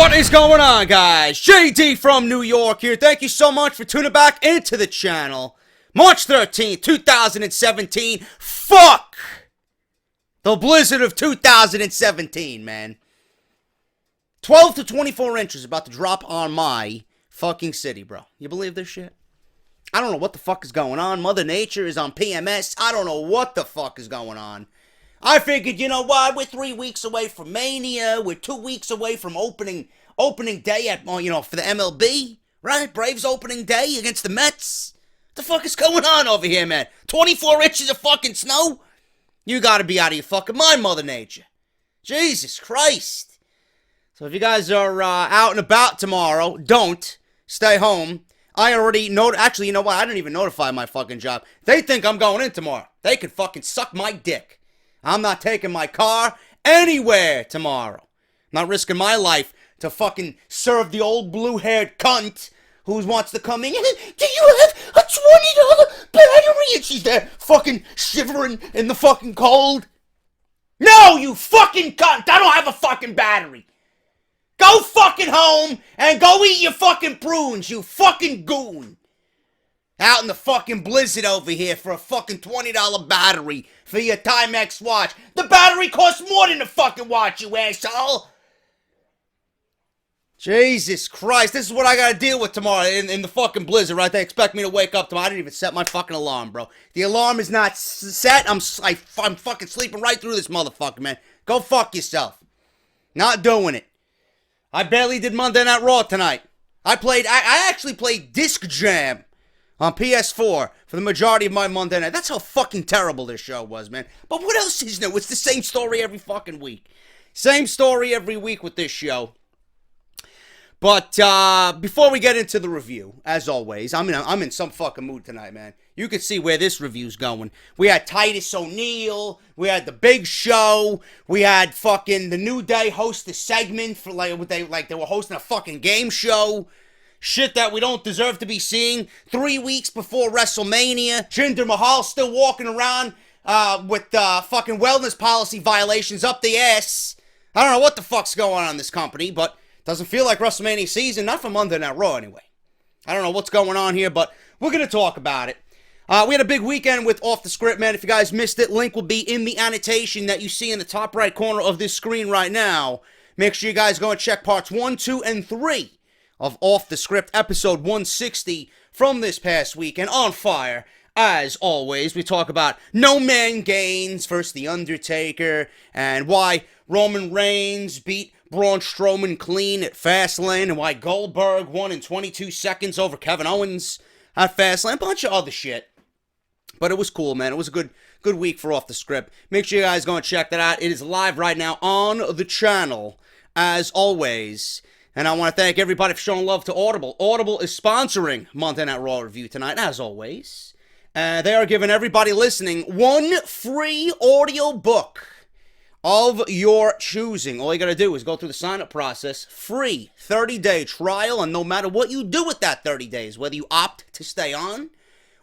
What is going on, guys? JD from New York here. Thank you so much for tuning back into the channel. March 13th, 2017. Fuck the blizzard of 2017, man. 12 to 24 inches about to drop on my fucking city, bro. You believe this shit? I don't know what the fuck is going on. Mother Nature is on PMS. I don't know what the fuck is going on. I figured, you know what? We're 3 weeks away from Mania. We're 2 weeks away from opening day at, for the MLB, right? Braves opening day against the Mets. What the fuck is going on over here, man? 24 inches of fucking snow? You gotta be out of your fucking mind, Mother Nature. Jesus Christ. So if you guys are out and about tomorrow, don't. Stay home. I already know. Actually, you know what? I didn't even notify my fucking job. They think I'm going in tomorrow. They can fucking suck my dick. I'm not taking my car anywhere tomorrow. I'm not risking my life to fucking serve the old blue-haired cunt who wants to come in. Do you have a $20 battery? And she's there fucking shivering in the fucking cold. No, you fucking cunt. I don't have a fucking battery. Go fucking home and go eat your fucking prunes, you fucking goon. Out in the fucking blizzard over here for a fucking $20 battery for your Timex watch. The battery costs more than the fucking watch, you asshole. Jesus Christ, this is what I gotta deal with tomorrow in the fucking blizzard, right? They expect me to wake up tomorrow. I didn't even set my fucking alarm, bro. The alarm is not set. I'm fucking sleeping right through this motherfucker, man. Go fuck yourself. Not doing it. I barely did Monday Night Raw tonight. I actually played Disc Jam on PS4 for the majority of my Monday night. That's how fucking terrible this show was, man. But what else is new? It's the same story every fucking week. Same story every week with this show. But before we get into the review, as always, I'm in some fucking mood tonight, man. You can see where this review's going. We had Titus O'Neil. We had The Big Show. We had fucking The New Day host a segment for they were hosting a fucking game show. Shit that we don't deserve to be seeing 3 weeks before WrestleMania. Jinder Mahal still walking around with fucking wellness policy violations up the ass. I don't know what the fuck's going on in this company, but doesn't feel like WrestleMania season. Not for Monday Night Raw, anyway. I don't know what's going on here, but we're going to talk about it. We had a big weekend with Off the Script, man. If you guys missed it, link will be in the annotation that you see in the top right corner of this screen right now. Make sure you guys go and check parts 1, 2, and 3 of Off the Script, episode 160 from this past weekend. On fire, as always. We talk about No Man Gains versus The Undertaker, and why Roman Reigns beat Braun Strowman clean at Fastlane, and why Goldberg won in 22 seconds over Kevin Owens at Fastlane. A bunch of other shit. But it was cool, man. It was a good week for Off the Script. Make sure you guys go and check that out. It is live right now on the channel, as always. And I want to thank everybody for showing love to Audible. Audible is sponsoring Monday Night Raw Review tonight, as always. They are giving everybody listening one free audio book of your choosing. All you got to do is go through the sign-up process. Free 30-day trial, and no matter what you do with that 30 days, whether you opt to stay on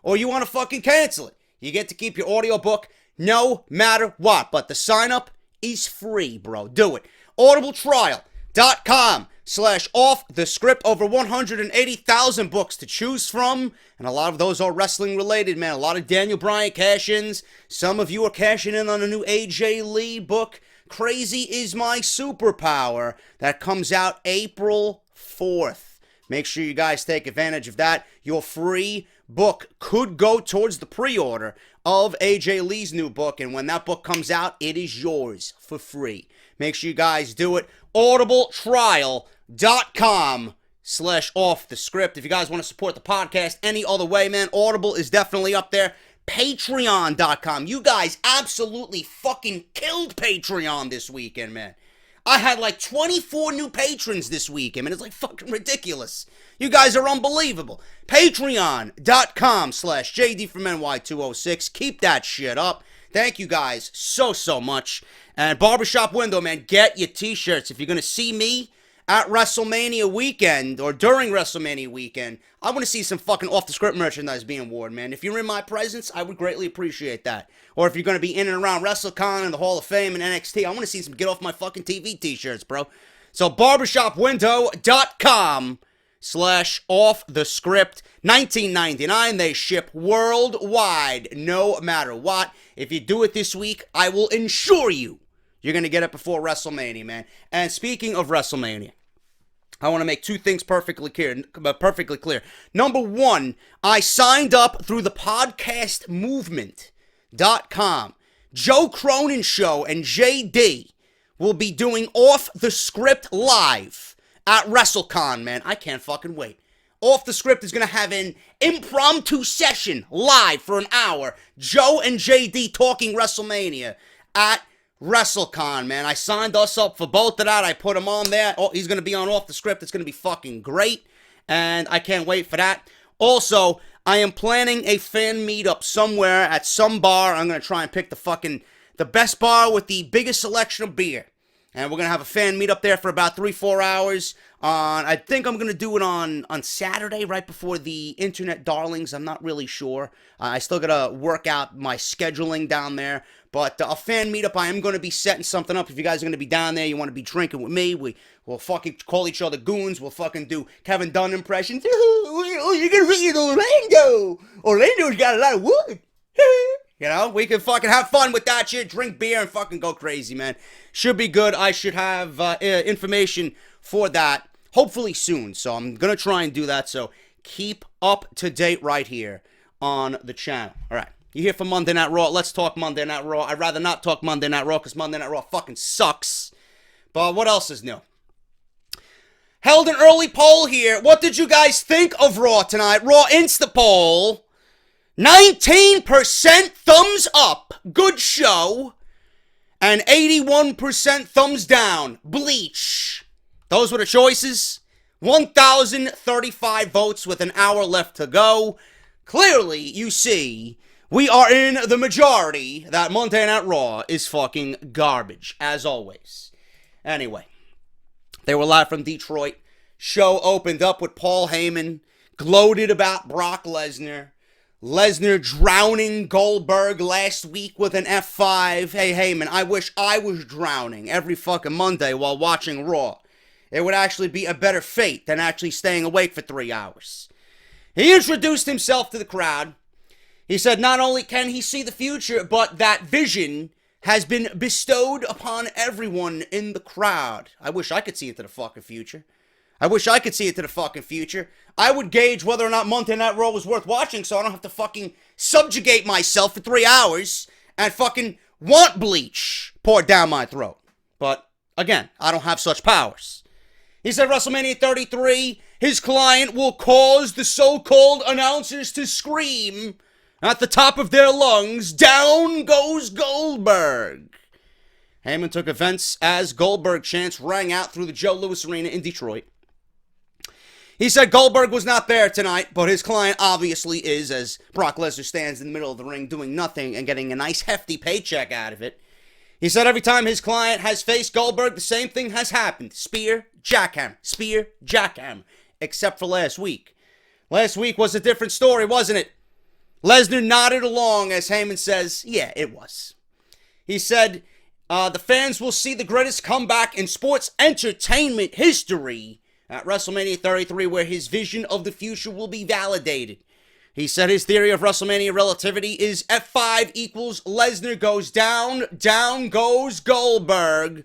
or you want to fucking cancel it, you get to keep your audio book no matter what. But the sign-up is free, bro. Do it. audibletrial.com/offthescript. Over 180,000 books to choose from, and a lot of those are wrestling related, man. A lot of Daniel Bryan cash-ins. Some of you are cashing in on a new AJ Lee book, Crazy Is My Superpower, that comes out April 4th. Make sure you guys take advantage of that. Your free book could go towards the pre-order of AJ Lee's new book, and when that book comes out, it is yours for free. Make sure you guys do it. audibletrial.com/offthescript. If you guys want to support the podcast any other way, man, Audible is definitely up there. Patreon.com. You guys absolutely fucking killed Patreon this weekend, man. I had like 24 new patrons this weekend, man. It's like fucking ridiculous. You guys are unbelievable. Patreon.com/JD from NY206. Keep that shit up. Thank you guys so much. And Barbershop Window, man, get your t-shirts. If you're going to see me at WrestleMania weekend or during WrestleMania weekend, I want to see some fucking off-the-script merchandise being worn, man. If you're in my presence, I would greatly appreciate that. Or if you're going to be in and around WrestleCon and the Hall of Fame and NXT, I want to see some get off my fucking TV t-shirts, bro. So barbershopwindow.com/offthescript. $19.99. They ship worldwide, no matter what. If you do it this week, I will ensure you're going to get it before WrestleMania, man. And speaking of WrestleMania, I want to make two things perfectly clear. Number one, I signed up through the podcastmovement.com. Joe Cronin Show and JD will be doing Off the Script live at WrestleCon, man. I can't fucking wait. Off the Script is going to have an impromptu session live for an hour. Joe and JD talking WrestleMania at WrestleCon, man. I signed us up for both of that. I put him on there. Oh, he's going to be on Off the Script. It's going to be fucking great, and I can't wait for that. Also, I am planning a fan meetup somewhere at some bar. I'm going to try and pick the best bar with the biggest selection of beer. And we're going to have a fan meetup there for about 3-4 hours. I think I'm going to do it on Saturday, right before the Internet Darlings. I'm not really sure. I still got to work out my scheduling down there. But a fan meetup, I am going to be setting something up. If you guys are going to be down there, you want to be drinking with me, we'll fucking call each other goons. We'll fucking do Kevin Dunn impressions. Oh, you're going to be in Orlando. Orlando's got a lot of wood. You know, we can fucking have fun with that shit, drink beer, and fucking go crazy, man. Should be good. I should have information for that hopefully soon. So I'm going to try and do that. So keep up to date right here on the channel. All right. You here for Monday Night Raw? Let's talk Monday Night Raw. I'd rather not talk Monday Night Raw because Monday Night Raw fucking sucks. But what else is new? Held an early poll here. What did you guys think of Raw tonight? Raw Insta poll. 19% thumbs up, good show, and 81% thumbs down, Bleach. Those were the choices. 1,035 votes with an hour left to go. Clearly, you see, we are in the majority that Monday Night Raw is fucking garbage, as always. Anyway, they were live from Detroit. Show opened up with Paul Heyman, gloated about Brock Lesnar. Lesnar drowning Goldberg last week with an F5. Hey, Heyman, I wish I was drowning every fucking Monday while watching Raw. It would actually be a better fate than actually staying awake for 3 hours. He introduced himself to the crowd. He said not only can he see the future, but that vision has been bestowed upon everyone in the crowd. I wish I could see into the fucking future. I would gauge whether or not Monday Night Raw was worth watching so I don't have to fucking subjugate myself for 3 hours and fucking want bleach poured down my throat. But, again, I don't have such powers. He said WrestleMania 33, his client will cause the so-called announcers to scream at the top of their lungs, down goes Goldberg. Heyman took offense as Goldberg chants rang out through the Joe Louis Arena in Detroit. He said Goldberg was not there tonight, but his client obviously is, as Brock Lesnar stands in the middle of the ring doing nothing and getting a nice hefty paycheck out of it. He said every time his client has faced Goldberg, the same thing has happened. Spear, jackhammer, except for last week. Last week was a different story, wasn't it? Lesnar nodded along as Heyman says, yeah, it was. He said, the fans will see the greatest comeback in sports entertainment history at WrestleMania 33, where his vision of the future will be validated. He said his theory of WrestleMania relativity is F5 equals Lesnar goes down, down goes Goldberg.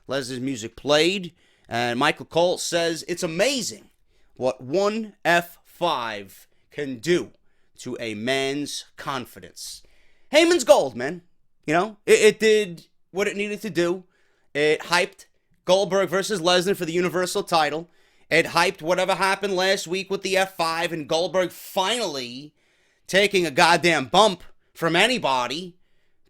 Lesnar's music played, and Michael Cole says it's amazing what one F5 can do to a man's confidence. Heyman's gold, man. You know, it did what it needed to do. It hyped Goldberg versus Lesnar for the Universal title. It hyped whatever happened last week with the F5 and Goldberg finally taking a goddamn bump from anybody.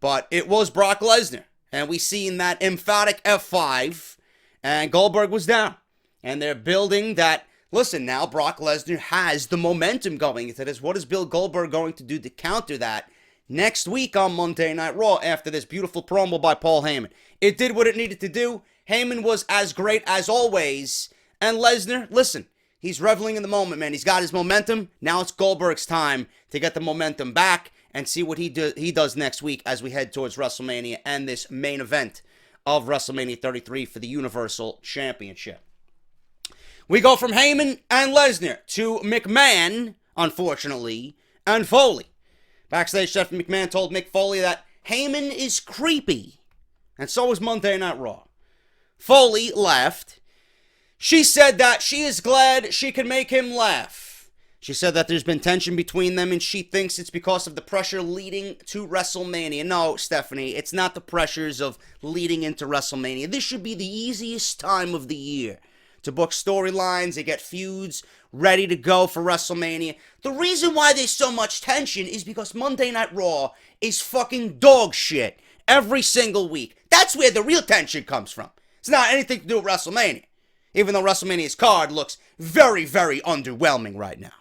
But it was Brock Lesnar. And we seen that emphatic F5 and Goldberg was down. And they're building that. Listen, now Brock Lesnar has the momentum going into this. What is Bill Goldberg going to do to counter that next week on Monday Night Raw after this beautiful promo by Paul Heyman? It did what it needed to do. Heyman was as great as always. And Lesnar, listen, he's reveling in the moment, man. He's got his momentum. Now it's Goldberg's time to get the momentum back and see what he does next week as we head towards WrestleMania and this main event of WrestleMania 33 for the Universal Championship. We go from Heyman and Lesnar to McMahon, unfortunately, and Foley. Backstage, Seth McMahon told Mick Foley that Heyman is creepy, and so is Monday Night Raw. Foley laughed. She said that she is glad she can make him laugh. She said that there's been tension between them, and she thinks it's because of the pressure leading to WrestleMania. No, Stephanie, it's not the pressures of leading into WrestleMania. This should be the easiest time of the year to book storylines and get feuds ready to go for WrestleMania. The reason why there's so much tension is because Monday Night Raw is fucking dog shit every single week. That's where the real tension comes from. It's not anything to do with WrestleMania, even though WrestleMania's card looks very, very underwhelming right now.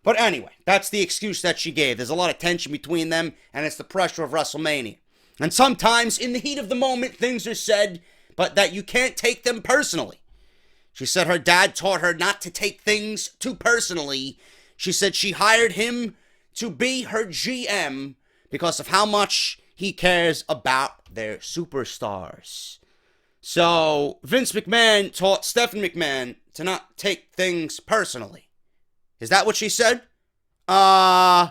But anyway, that's the excuse that she gave. There's a lot of tension between them, and it's the pressure of WrestleMania. And sometimes, in the heat of the moment, things are said, but that you can't take them personally. She said her dad taught her not to take things too personally. She said she hired him to be her GM because of how much he cares about their superstars. So, Vince McMahon taught Stephanie McMahon to not take things personally. Is that what she said? Does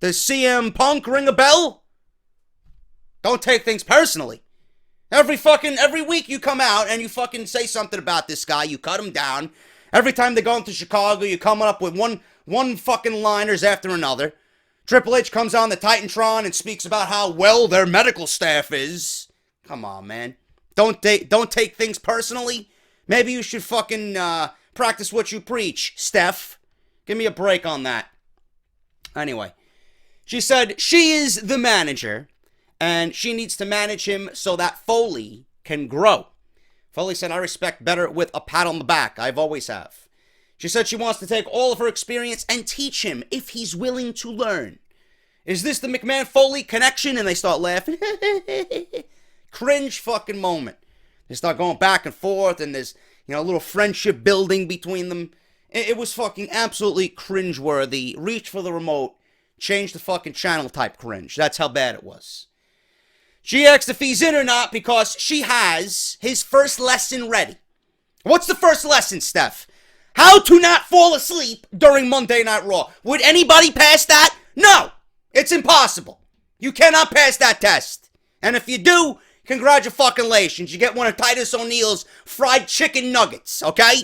CM Punk ring a bell? Don't take things personally. Every week you come out and you fucking say something about this guy, you cut him down. Every time they go into Chicago, you're coming up with one fucking liners after another. Triple H comes on the Titantron and speaks about how well their medical staff is. Come on, man. Don't take things personally. Maybe you should fucking practice what you preach, Steph. Give me a break on that. Anyway, she said she is the manager, and she needs to manage him so that Foley can grow. Foley said, I respect better with a pat on the back. I've always have. She said she wants to take all of her experience and teach him if he's willing to learn. Is this the McMahon-Foley connection? And they start laughing. Cringe fucking moment. They start going back and forth, and there's, a little friendship building between them. It was fucking absolutely cringeworthy. Reach for the remote. Change the fucking channel type cringe. That's how bad it was. She asked if he's in or not because she has his first lesson ready. What's the first lesson, Steph? How to not fall asleep during Monday Night Raw. Would anybody pass that? No! It's impossible. You cannot pass that test. And if you do, congratulations. You get one of Titus O'Neil's fried chicken nuggets, okay?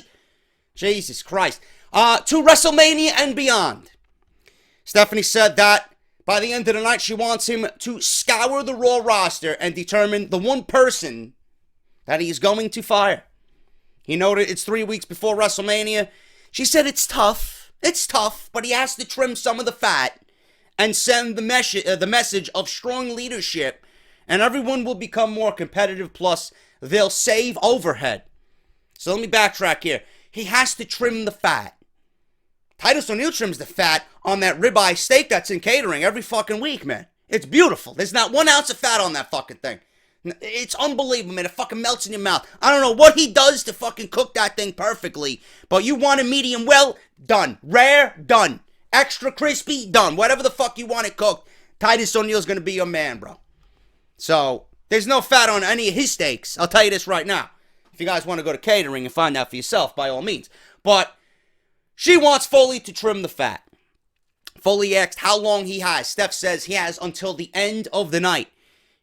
Jesus Christ. To WrestleMania and beyond. Stephanie said that by the end of the night, she wants him to scour the Raw roster and determine the one person that he's going to fire. He noted it's 3 weeks before WrestleMania. She said it's tough. It's tough, but he has to trim some of the fat and send the message of strong leadership, and everyone will become more competitive, plus they'll save overhead. So let me backtrack here. He has to trim the fat. Titus O'Neil trims the fat on that ribeye steak that's in catering every fucking week, man. It's beautiful. There's not 1 ounce of fat on that fucking thing. It's unbelievable, man. It fucking melts in your mouth. I don't know what he does to fucking cook that thing perfectly, but you want it medium well, done. Rare, done. Extra crispy, done. Whatever the fuck you want it cooked, Titus O'Neil's gonna be your man, bro. So, there's no fat on any of his steaks. I'll tell you this right now. If you guys want to go to catering and find out for yourself, by all means. But she wants Foley to trim the fat. Foley asked how long he has. Steph says he has until the end of the night.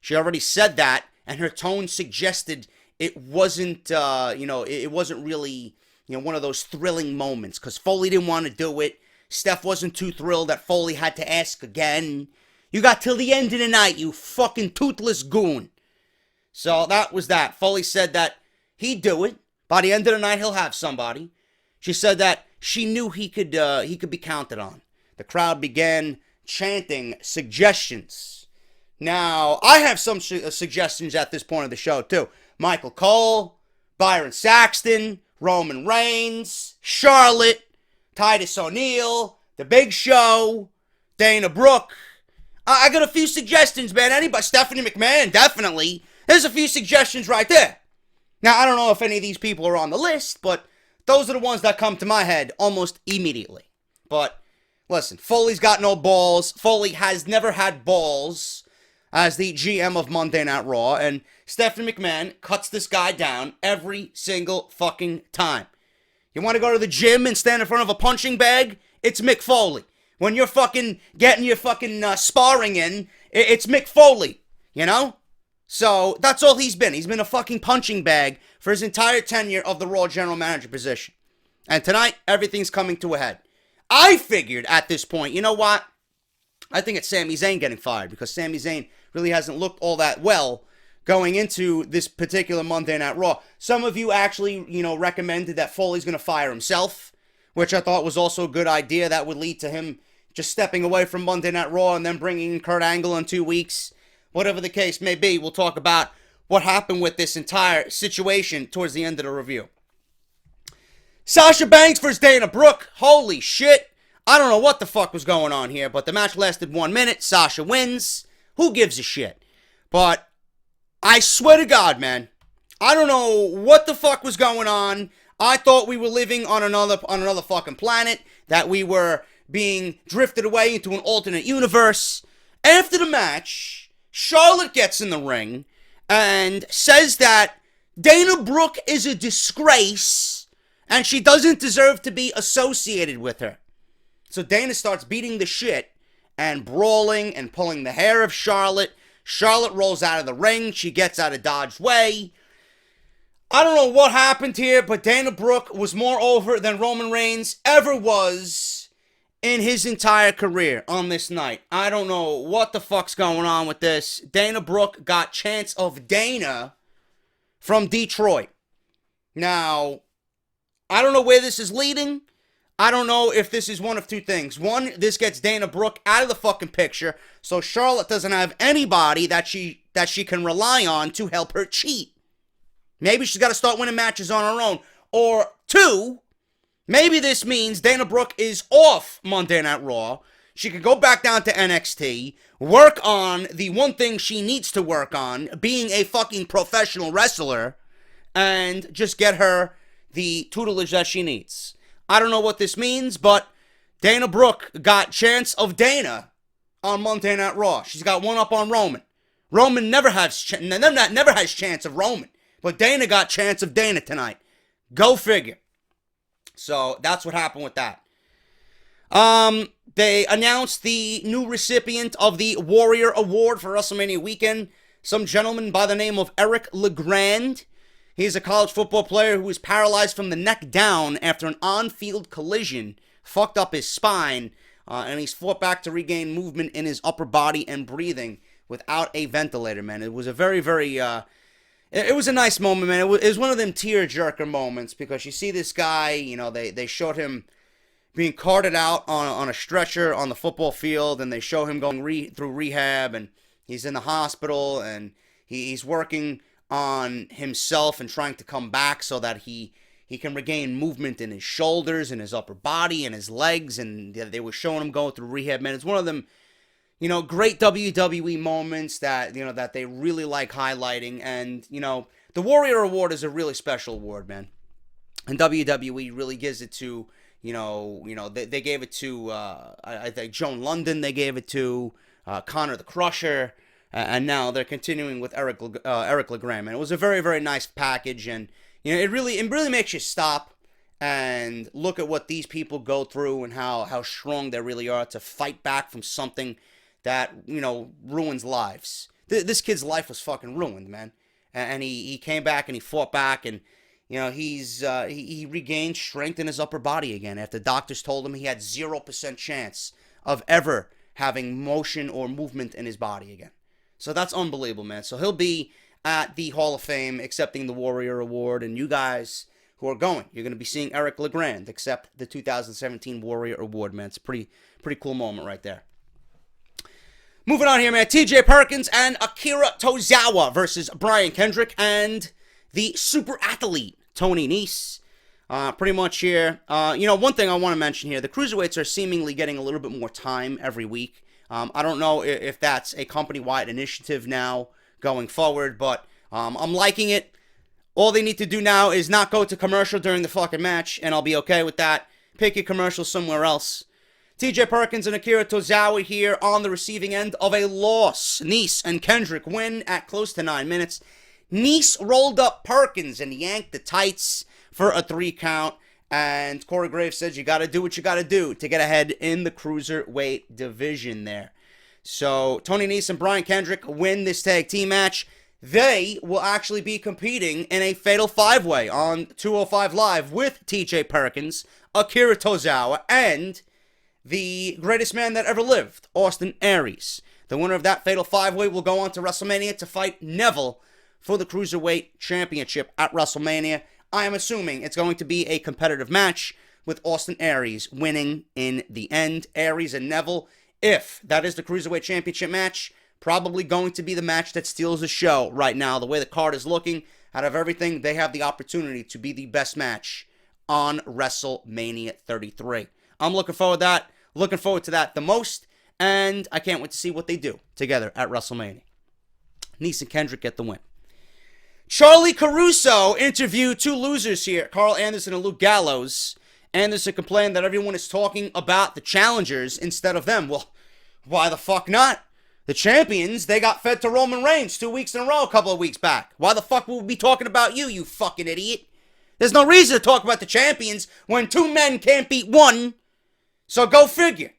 She already said that, and her tone suggested it wasn't, it wasn't really, one of those thrilling moments, because Foley didn't want to do it. Steph wasn't too thrilled that Foley had to ask again. You got till the end of the night, you fucking toothless goon. So that was that. Foley said that he'd do it. By the end of the night, he'll have somebody. She said that she knew he could be counted on. The crowd began chanting suggestions. Now, I have some suggestions at this point of the show, too. Michael Cole, Byron Saxton, Roman Reigns, Charlotte, Titus O'Neil, The Big Show, Dana Brooke. I got a few suggestions, man. Anybody? Stephanie McMahon, definitely. There's a few suggestions right there. Now, I don't know if any of these people are on the list, but those are the ones that come to my head almost immediately. But, listen, Foley's got no balls. Foley has never had balls. as the GM of Monday Night Raw, and Stephanie McMahon cuts this guy down every single fucking time. You want to go to the gym and stand in front of a punching bag? It's Mick Foley. When you're fucking getting your fucking sparring in, it's Mick Foley, you know? So, that's all he's been. He's been a fucking punching bag for his entire tenure of the Raw General Manager position. And tonight, everything's coming to a head. I figured at this point, you know what? I think it's Sami Zayn getting fired, because Sami Zayn really hasn't looked all that well going into this particular Monday Night Raw. Some of you actually, recommended that Foley's going to fire himself, which I thought was also a good idea. That would lead to him just stepping away from Monday Night Raw and then bringing in Kurt Angle in 2 weeks. Whatever the case may be, we'll talk about what happened with this entire situation towards the end of the review. Sasha Banks versus Dana Brooke. Holy shit. I don't know what the fuck was going on here, but the match lasted 1 minute. Sasha wins. Who gives a shit? But I swear to God, man, I don't know what the fuck was going on. I thought we were living on another fucking planet, that we were being drifted away into an alternate universe. After the match, Charlotte gets in the ring and says that Dana Brooke is a disgrace and she doesn't deserve to be associated with her. So Dana starts beating the shit and brawling and pulling the hair of Charlotte. Charlotte rolls out of the ring. She gets out of Dodge's way. I don't know what happened here, but Dana Brooke was more over than Roman Reigns ever was in his entire career on this night. I don't know what the fuck's going on with this. Dana Brooke got chance of Dana from Detroit. Now, I don't know where this is leading. I don't know if this is one of two things. One, this gets Dana Brooke out of the fucking picture, so Charlotte doesn't have anybody that she can rely on to help her cheat. Maybe she's got to start winning matches on her own. Or two, maybe this means Dana Brooke is off Monday Night Raw. She could go back down to NXT, work on the one thing she needs to work on, being a fucking professional wrestler, and just get her the tutelage that she needs. I don't know what this means, but Dana Brooke got chance of Dana on Monday Night Raw. She's got one up on Roman. Roman never has chance of Roman, but Dana got chance of Dana tonight. Go figure. So that's what happened with that. They announced the new recipient of the Warrior Award for WrestleMania weekend. Some gentleman by the name of Eric LeGrand. He's a college football player who was paralyzed from the neck down after an on-field collision. Fucked up his spine, and he's fought back to regain movement in his upper body and breathing without a ventilator, man. It was a very, very, it was a nice moment, man. It was one of them tear-jerker moments, because you see this guy, they showed him being carted out on a stretcher on the football field, and they show him going through rehab, and he's in the hospital, and he's working on himself and trying to come back so that he can regain movement in his shoulders and his upper body and his legs, and they were showing him going through rehab, man. It's one of them, great WWE moments that, that they really like highlighting, and, the Warrior Award is a really special award, man, and WWE really gives it to, they gave it to, I think Joan London, they gave it to, Connor the Crusher, and now they're continuing with Eric LeGrand. And it was a very, very nice package, and it really makes you stop and look at what these people go through and how strong they really are to fight back from something that ruins lives. This kid's life was fucking ruined, man, and he came back and he fought back, and he regained strength in his upper body again after doctors told him he had 0% chance of ever having motion or movement in his body again. So that's unbelievable, man. So he'll be at the Hall of Fame accepting the Warrior Award, and you guys who are going, you're going to be seeing Eric LeGrand accept the 2017 Warrior Award, man. It's a pretty cool moment right there. Moving on here, man. TJ Perkins and Akira Tozawa versus Brian Kendrick and the super athlete Tony Nese. Pretty much here. One thing I want to mention here, the cruiserweights are seemingly getting a little bit more time every week. I don't know if that's a company-wide initiative now going forward, but I'm liking it. All they need to do now is not go to commercial during the fucking match, and I'll be okay with that. Pick your commercial somewhere else. TJ Perkins and Akira Tozawa here on the receiving end of a loss. Nice and Kendrick win at close to 9 minutes. Nice rolled up Perkins and yanked the tights for a 3 count. And Corey Graves says you got to do what you got to do to get ahead in the cruiserweight division there. So Tony Nese and Brian Kendrick win this tag team match. They will actually be competing in a fatal 5-way on 205 Live with TJ Perkins, Akira Tozawa, and the greatest man that ever lived, Austin Aries. The winner of that fatal 5-way will go on to WrestleMania to fight Neville for the Cruiserweight Championship at WrestleMania. I am assuming it's going to be a competitive match with Austin Aries winning in the end. Aries and Neville, if that is the Cruiserweight Championship match, probably going to be the match that steals the show right now. The way the card is looking, out of everything, they have the opportunity to be the best match on WrestleMania 33. I'm looking forward to that the most, and I can't wait to see what they do together at WrestleMania. Nice and Kendrick get the win. Charlie Caruso interviewed 2 losers here, Carl Anderson and Luke Gallows. Anderson complained that everyone is talking about the challengers instead of them. Well, why the fuck not? The champions, they got fed to Roman Reigns 2 weeks in a row a couple of weeks back. Why the fuck would we be talking about you, you fucking idiot? There's no reason to talk about the champions when 2 men can't beat 1. So go figure.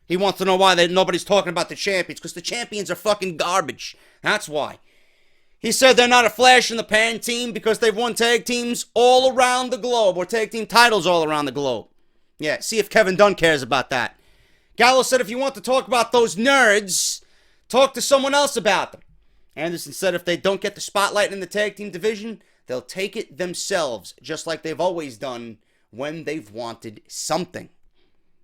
He wants to know why nobody's talking about the champions, because the champions are fucking garbage. That's why. He said they're not a flash in the pan team because they've won tag teams all around the globe, or tag team titles all around the globe. Yeah, see if Kevin Dunn cares about that. Gallows said if you want to talk about those nerds, talk to someone else about them. Anderson said if they don't get the spotlight in the tag team division, they'll take it themselves, just like they've always done when they've wanted something.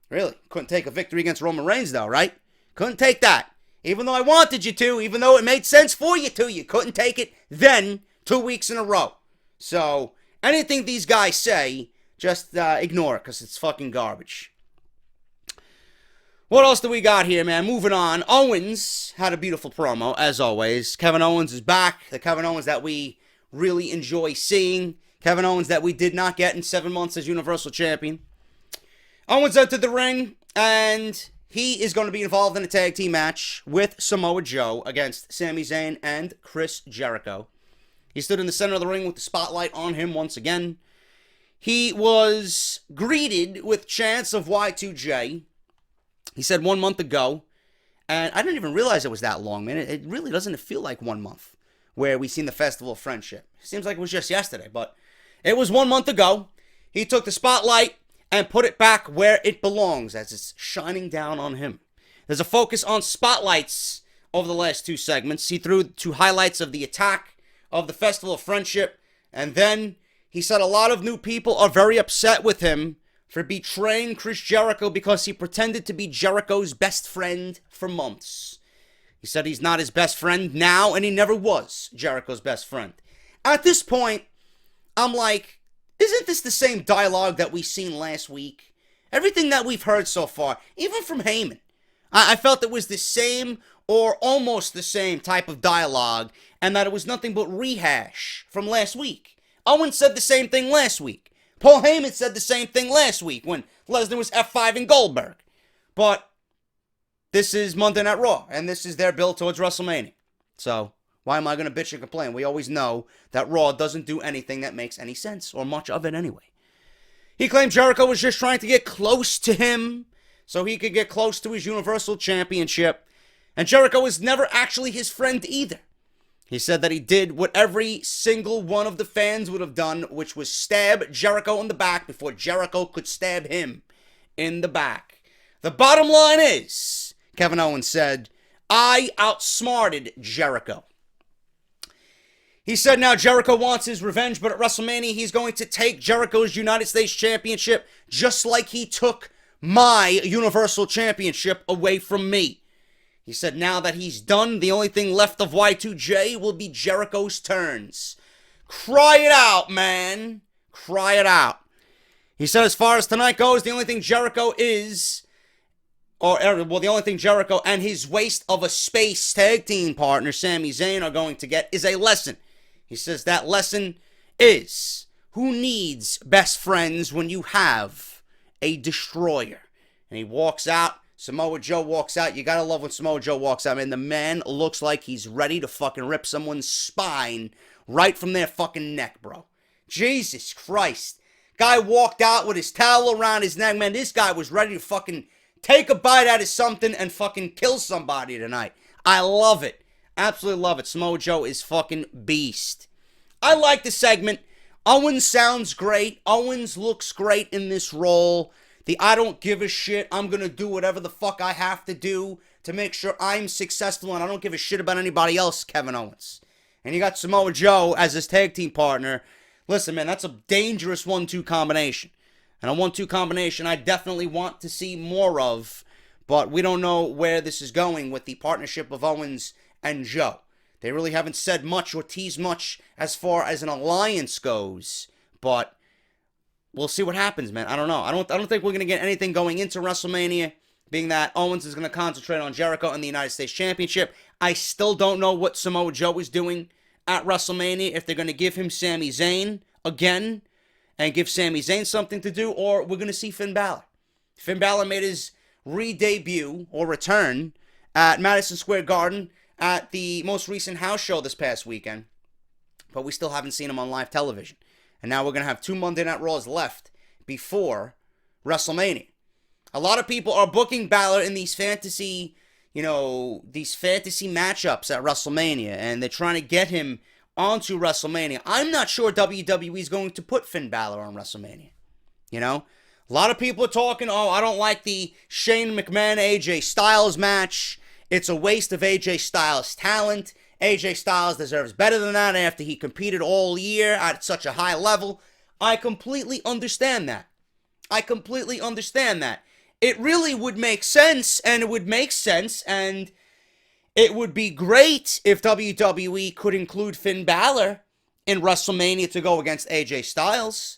Really, couldn't take a victory against Roman Reigns though, right? Couldn't take that. Even though I wanted you to, even though it made sense for you to, you couldn't take it then 2 weeks in a row. So, anything these guys say, just ignore it, because it's fucking garbage. What else do we got here, man? Moving on. Owens had a beautiful promo, as always. Kevin Owens is back. The Kevin Owens that we really enjoy seeing. Kevin Owens that we did not get in 7 months as Universal Champion. Owens entered the ring, and he is going to be involved in a tag team match with Samoa Joe against Sami Zayn and Chris Jericho. He stood in the center of the ring with the spotlight on him once again. He was greeted with chants of Y2J. He said 1 month ago, and I didn't even realize it was that long, man. It really doesn't feel like 1 month where we seen the Festival of Friendship. It seems like it was just yesterday, but it was 1 month ago. He took the spotlight and put it back where it belongs as it's shining down on him. There's a focus on spotlights over the last 2 segments. He threw 2 highlights of the attack of the Festival of Friendship, and then he said a lot of new people are very upset with him for betraying Chris Jericho because he pretended to be Jericho's best friend for months. He said he's not his best friend now, and he never was Jericho's best friend. At this point, I'm like, isn't this the same dialogue that we seen last week? Everything that we've heard so far, even from Heyman, I felt it was the same or almost the same type of dialogue, and that it was nothing but rehash from last week. Owens said the same thing last week. Paul Heyman said the same thing last week when Lesnar was F5 Goldberg. But this is Monday Night Raw, and this is their build towards WrestleMania. So why am I going to bitch and complain? We always know that Raw doesn't do anything that makes any sense, or much of it anyway. He claimed Jericho was just trying to get close to him so he could get close to his Universal Championship. And Jericho was never actually his friend either. He said that he did what every single one of the fans would have done, which was stab Jericho in the back before Jericho could stab him in the back. The bottom line is, Kevin Owens said, I outsmarted Jericho. He said now Jericho wants his revenge, but at WrestleMania he's going to take Jericho's United States Championship just like he took my Universal Championship away from me. He said now that he's done, the only thing left of Y2J will be Jericho's turns. Cry it out, man. Cry it out. He said as far as tonight goes, the only thing Jericho is, the only thing Jericho and his waste of a space tag team partner, Sami Zayn, are going to get is a lesson. He says that lesson is, who needs best friends when you have a destroyer? And he walks out. Samoa Joe walks out. You gotta love when Samoa Joe walks out, man. The man looks like he's ready to fucking rip someone's spine right from their fucking neck, bro. Jesus Christ. Guy walked out with his towel around his neck, man. This guy was ready to fucking take a bite out of something and fucking kill somebody tonight. I love it. Absolutely love it. Samoa Joe is fucking beast. I like the segment. Owens sounds great. Owens looks great in this role. The I don't give a shit, I'm going to do whatever the fuck I have to do to make sure I'm successful and I don't give a shit about anybody else, Kevin Owens. And you got Samoa Joe as his tag team partner. Listen, man, that's a dangerous 1-2 combination. And a 1-2 combination I definitely want to see more of, but we don't know where this is going with the partnership of Owens and Joe. They really haven't said much or teased much as far as an alliance goes, but we'll see what happens, man. I don't know. I don't think we're going to get anything going into WrestleMania, being that Owens is going to concentrate on Jericho and the United States Championship. I still don't know what Samoa Joe is doing at WrestleMania, if they're going to give him Sami Zayn again and give Sami Zayn something to do, or we're going to see Finn Balor. Finn Balor made his re-debut or return at Madison Square Garden at the most recent house show this past weekend, but we still haven't seen him on live television. And now we're going to have 2 Monday Night Raws left before WrestleMania. A lot of people are booking Balor in these fantasy matchups at WrestleMania, and they're trying to get him onto WrestleMania. I'm not sure WWE is going to put Finn Balor on WrestleMania. A lot of people are talking, I don't like the Shane McMahon AJ Styles match. It's a waste of AJ Styles' talent. AJ Styles deserves better than that after he competed all year at such a high level. I completely understand that. It really would make sense, and it would be great if WWE could include Finn Balor in WrestleMania to go against AJ Styles.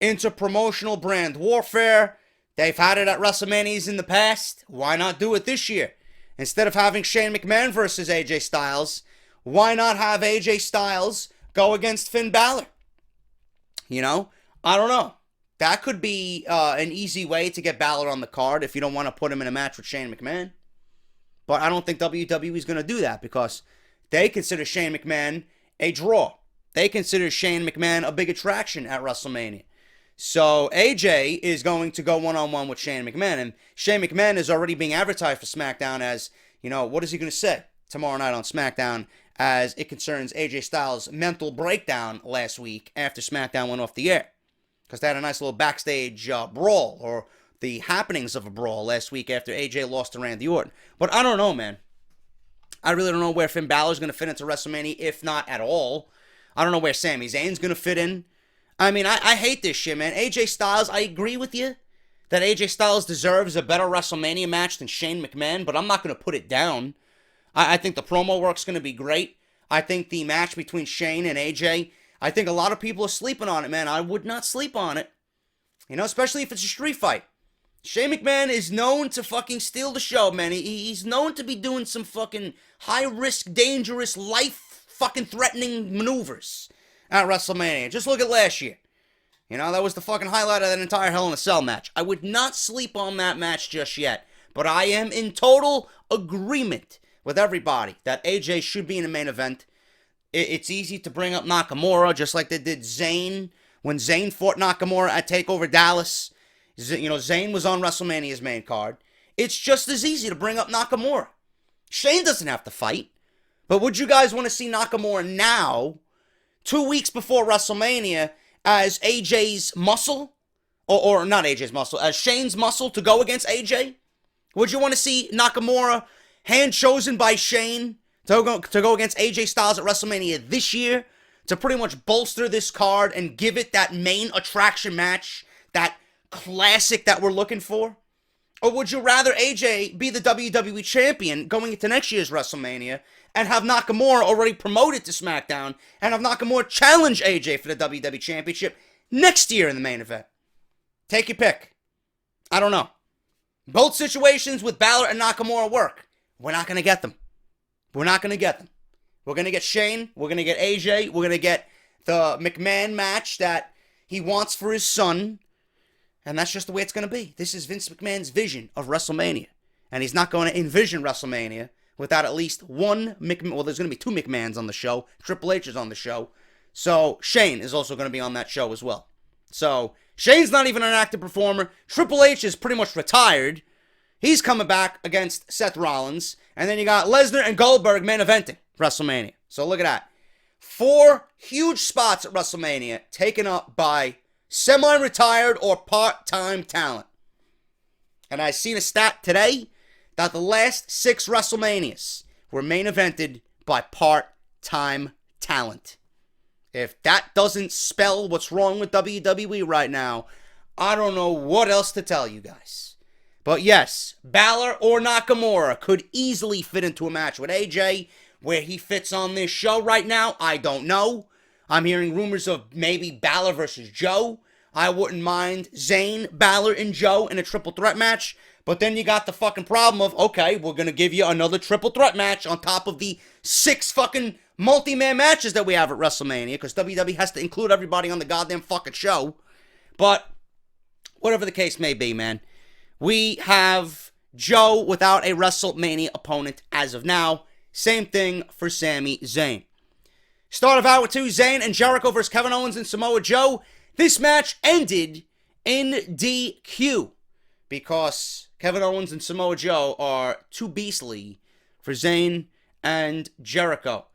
Interpromotional brand warfare. They've had it at WrestleManias in the past. Why not do it this year? Instead of having Shane McMahon versus AJ Styles, why not have AJ Styles go against Finn Balor? I don't know. That could be an easy way to get Balor on the card if you don't want to put him in a match with Shane McMahon. But I don't think WWE is going to do that because they consider Shane McMahon a draw. They consider Shane McMahon a big attraction at WrestleMania. So AJ is going to go one-on-one with Shane McMahon. And Shane McMahon is already being advertised for SmackDown as, what is he going to say tomorrow night on SmackDown as it concerns AJ Styles' mental breakdown last week after SmackDown went off the air. Because they had a nice little backstage brawl, or the happenings of a brawl last week after AJ lost to Randy Orton. But I don't know, man. I really don't know where Finn Balor's going to fit into WrestleMania, if not at all. I don't know where Sami Zayn's going to fit in. I mean, I hate this shit, man. AJ Styles, I agree with you that AJ Styles deserves a better WrestleMania match than Shane McMahon, but I'm not going to put it down. I think the promo work's going to be great. I think the match between Shane and AJ, I think a lot of people are sleeping on it, man. I would not sleep on it. Especially if it's a street fight. Shane McMahon is known to fucking steal the show, man. He's known to be doing some fucking high-risk, dangerous, life-fucking-threatening maneuvers at WrestleMania. Just look at last year. That was the fucking highlight of that entire Hell in a Cell match. I would not sleep on that match just yet. But I am in total agreement with everybody that AJ should be in the main event. It's easy to bring up Nakamura, just like they did Zane. When Zane fought Nakamura at TakeOver Dallas, Zane was on WrestleMania's main card. It's just as easy to bring up Nakamura. Shane doesn't have to fight. But would you guys want to see Nakamura now, 2 weeks before WrestleMania, as AJ's muscle? Or not AJ's muscle, as Shane's muscle to go against AJ? Would you want to see Nakamura, hand chosen by Shane, to go against AJ Styles at WrestleMania this year, to pretty much bolster this card and give it that main attraction match, that classic that we're looking for? Or would you rather AJ be the WWE champion going into next year's WrestleMania and have Nakamura already promoted to SmackDown and have Nakamura challenge AJ for the WWE championship next year in the main event? Take your pick. I don't know. Both situations with Balor and Nakamura work. We're not going to get them. We're not going to get them. We're going to get Shane. We're going to get AJ. We're going to get the McMahon match that he wants for his son. And that's just the way it's going to be. This is Vince McMahon's vision of WrestleMania. And he's not going to envision WrestleMania without at least one McMahon. Well, there's going to be two McMahons on the show. Triple H is on the show. So Shane is also going to be on that show as well. So Shane's not even an active performer. Triple H is pretty much retired. He's coming back against Seth Rollins. And then you got Lesnar and Goldberg main eventing WrestleMania. So look at that. 4 huge spots at WrestleMania taken up by semi-retired or part-time talent. And I seen a stat today that the last 6 WrestleManias were main evented by part-time talent. If that doesn't spell what's wrong with WWE right now, I don't know what else to tell you guys. But yes, Balor or Nakamura could easily fit into a match with AJ. Where he fits on this show right now, I don't know. I'm hearing rumors of maybe Balor versus Joe. I wouldn't mind Zane, Balor, and Joe in a triple threat match. But then you got the fucking problem of, okay, we're going to give you another triple threat match on top of the 6 fucking multi-man matches that we have at WrestleMania. Because WWE has to include everybody on the goddamn fucking show. But whatever the case may be, man. We have Joe without a WrestleMania opponent as of now. Same thing for Sami Zayn. Start of Hour 2, Zane and Jericho versus Kevin Owens and Samoa Joe. This match ended in DQ because Kevin Owens and Samoa Joe are too beastly for Zane and Jericho.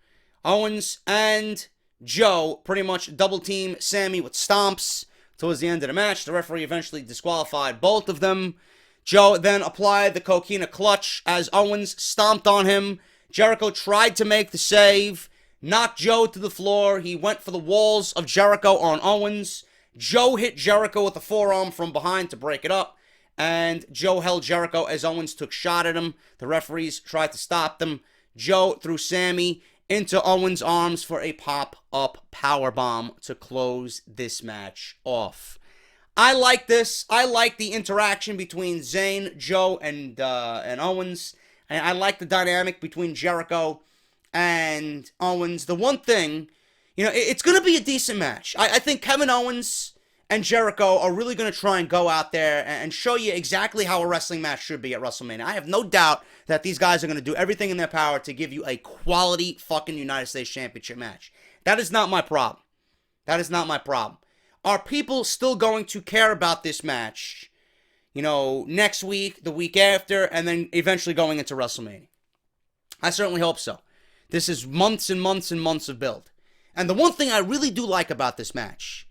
Owens and Joe pretty much double team Sami with stomps towards the end of the match. The referee eventually disqualified both of them. Joe then applied the Coquina clutch as Owens stomped on him. Jericho tried to make the save, knocked Joe to the floor. He went for the walls of Jericho on Owens. Joe hit Jericho with a forearm from behind to break it up. And Joe held Jericho as Owens took shot at him. The referees tried to stop them. Joe threw Sami into Owens' arms for a pop-up powerbomb to close this match off. I like this. I like the interaction between Zayn, Joe, and Owens. And I like the dynamic between Jericho and Owens. The one thing, it's going to be a decent match. I think Kevin Owens and Jericho are really going to try and go out there and show you exactly how a wrestling match should be at WrestleMania. I have no doubt that these guys are going to do everything in their power to give you a quality fucking United States Championship match. That is not my problem. That is not my problem. Are people still going to care about this match? Next week, the week after, and then eventually going into WrestleMania. I certainly hope so. This is months and months and months of build. And the one thing I really do like about this match,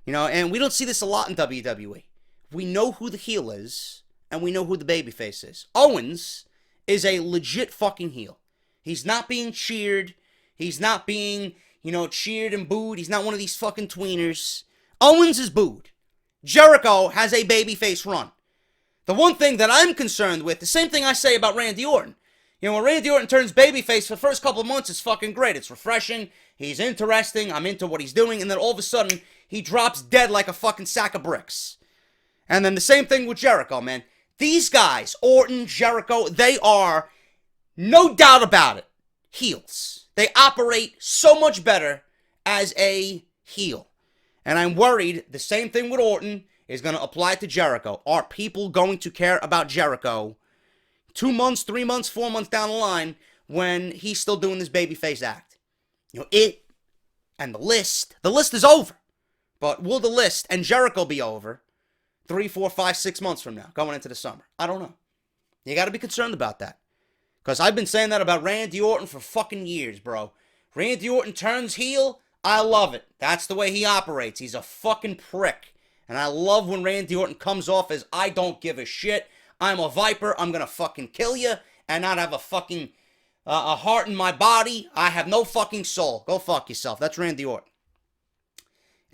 and we don't see this a lot in WWE. We know who the heel is, and we know who the babyface is. Owens is a legit fucking heel. He's not being cheered. He's not being, cheered and booed. He's not one of these fucking tweeners. Owens is booed. Jericho has a babyface run. The one thing that I'm concerned with, the same thing I say about Randy Orton. When Randy Orton turns babyface for the first couple of months, it's fucking great. It's refreshing. He's interesting. I'm into what he's doing. And then all of a sudden, he drops dead like a fucking sack of bricks. And then the same thing with Jericho, man. These guys, Orton, Jericho, they are, no doubt about it, heels. They operate so much better as a heel. And I'm worried the same thing with Orton is going to apply to Jericho. Are people going to care about Jericho 2 months, 3 months, 4 months down the line when he's still doing this babyface act? It and the list is over. But will the list and Jericho be over 3, 4, 5, 6 months from now, going into the summer? I don't know. You got to be concerned about that. Because I've been saying that about Randy Orton for fucking years, bro. Randy Orton turns heel, I love it. That's the way he operates. He's a fucking prick. And I love when Randy Orton comes off as, I don't give a shit. I'm a viper. I'm going to fucking kill you and not have a fucking a heart in my body. I have no fucking soul. Go fuck yourself. That's Randy Orton.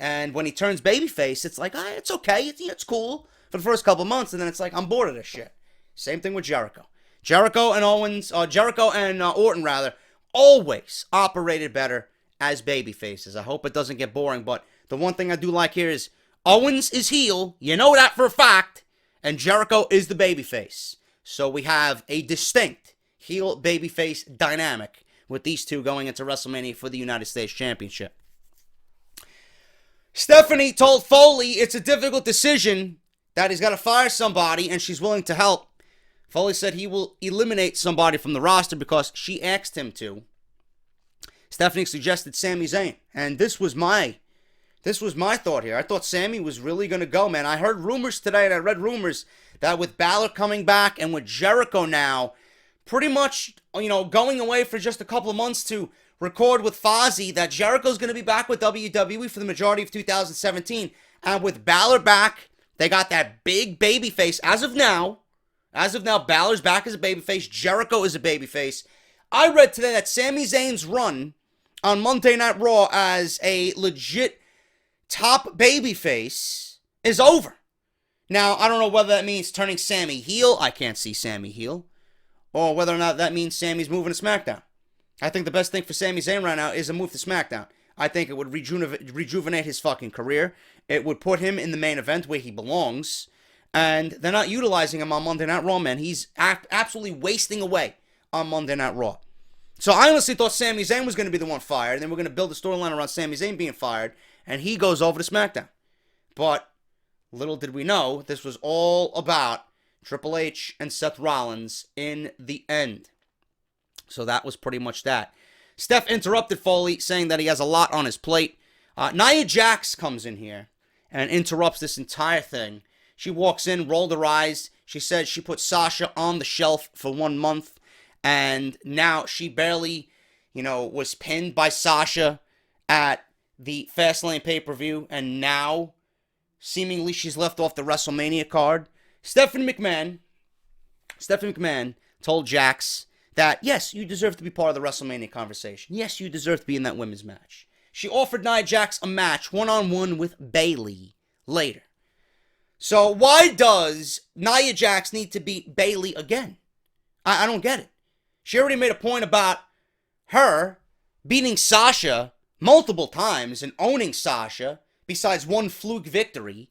And when he turns babyface, it's like, it's okay. It's cool for the first couple months. And then it's like, I'm bored of this shit. Same thing with Jericho. Jericho and Orton, always operated better as babyfaces. I hope it doesn't get boring. But the one thing I do like here is, Owens is heel, you know that for a fact, and Jericho is the babyface. So we have a distinct heel babyface dynamic with these two going into WrestleMania for the United States Championship. Stephanie told Foley it's a difficult decision that he's got to fire somebody and she's willing to help. Foley said he will eliminate somebody from the roster because she asked him to. Stephanie suggested Sami Zayn, and this was my thought here. I thought Sami was really going to go, man. I heard rumors today, and I read rumors that with Balor coming back and with Jericho now pretty much, going away for just a couple of months to record with Fozzy, that Jericho's going to be back with WWE for the majority of 2017. And with Balor back, they got that big baby face. As of now, Balor's back as a babyface. Jericho is a babyface. I read today that Sami Zayn's run on Monday Night Raw as a legit top babyface is over. Now, I don't know whether that means turning Sami heel. I can't see Sami heel. Or whether or not that means Sami's moving to SmackDown. I think the best thing for Sami Zayn right now is a move to SmackDown. I think it would rejuvenate his fucking career. It would put him in the main event where he belongs. And they're not utilizing him on Monday Night Raw, man. He's absolutely wasting away on Monday Night Raw. So I honestly thought Sami Zayn was going to be the one fired, and then we're going to build a storyline around Sami Zayn being fired, and he goes over to SmackDown. But little did we know, this was all about Triple H and Seth Rollins in the end. So that was pretty much that. Steph interrupted Foley, saying that he has a lot on his plate. Nia Jax comes in here and interrupts this entire thing. She walks in, rolled her eyes. She said she put Sasha on the shelf for 1 month. And now she barely, was pinned by Sasha at the Fastlane pay-per-view. And now, seemingly, she's left off the WrestleMania card. Stephanie McMahon told Jax that, yes, you deserve to be part of the WrestleMania conversation. Yes, you deserve to be in that women's match. She offered Nia Jax a match one-on-one with Bayley later. So why does Nia Jax need to beat Bayley again? I don't get it. She already made a point about her beating Sasha multiple times and owning Sasha, besides one fluke victory.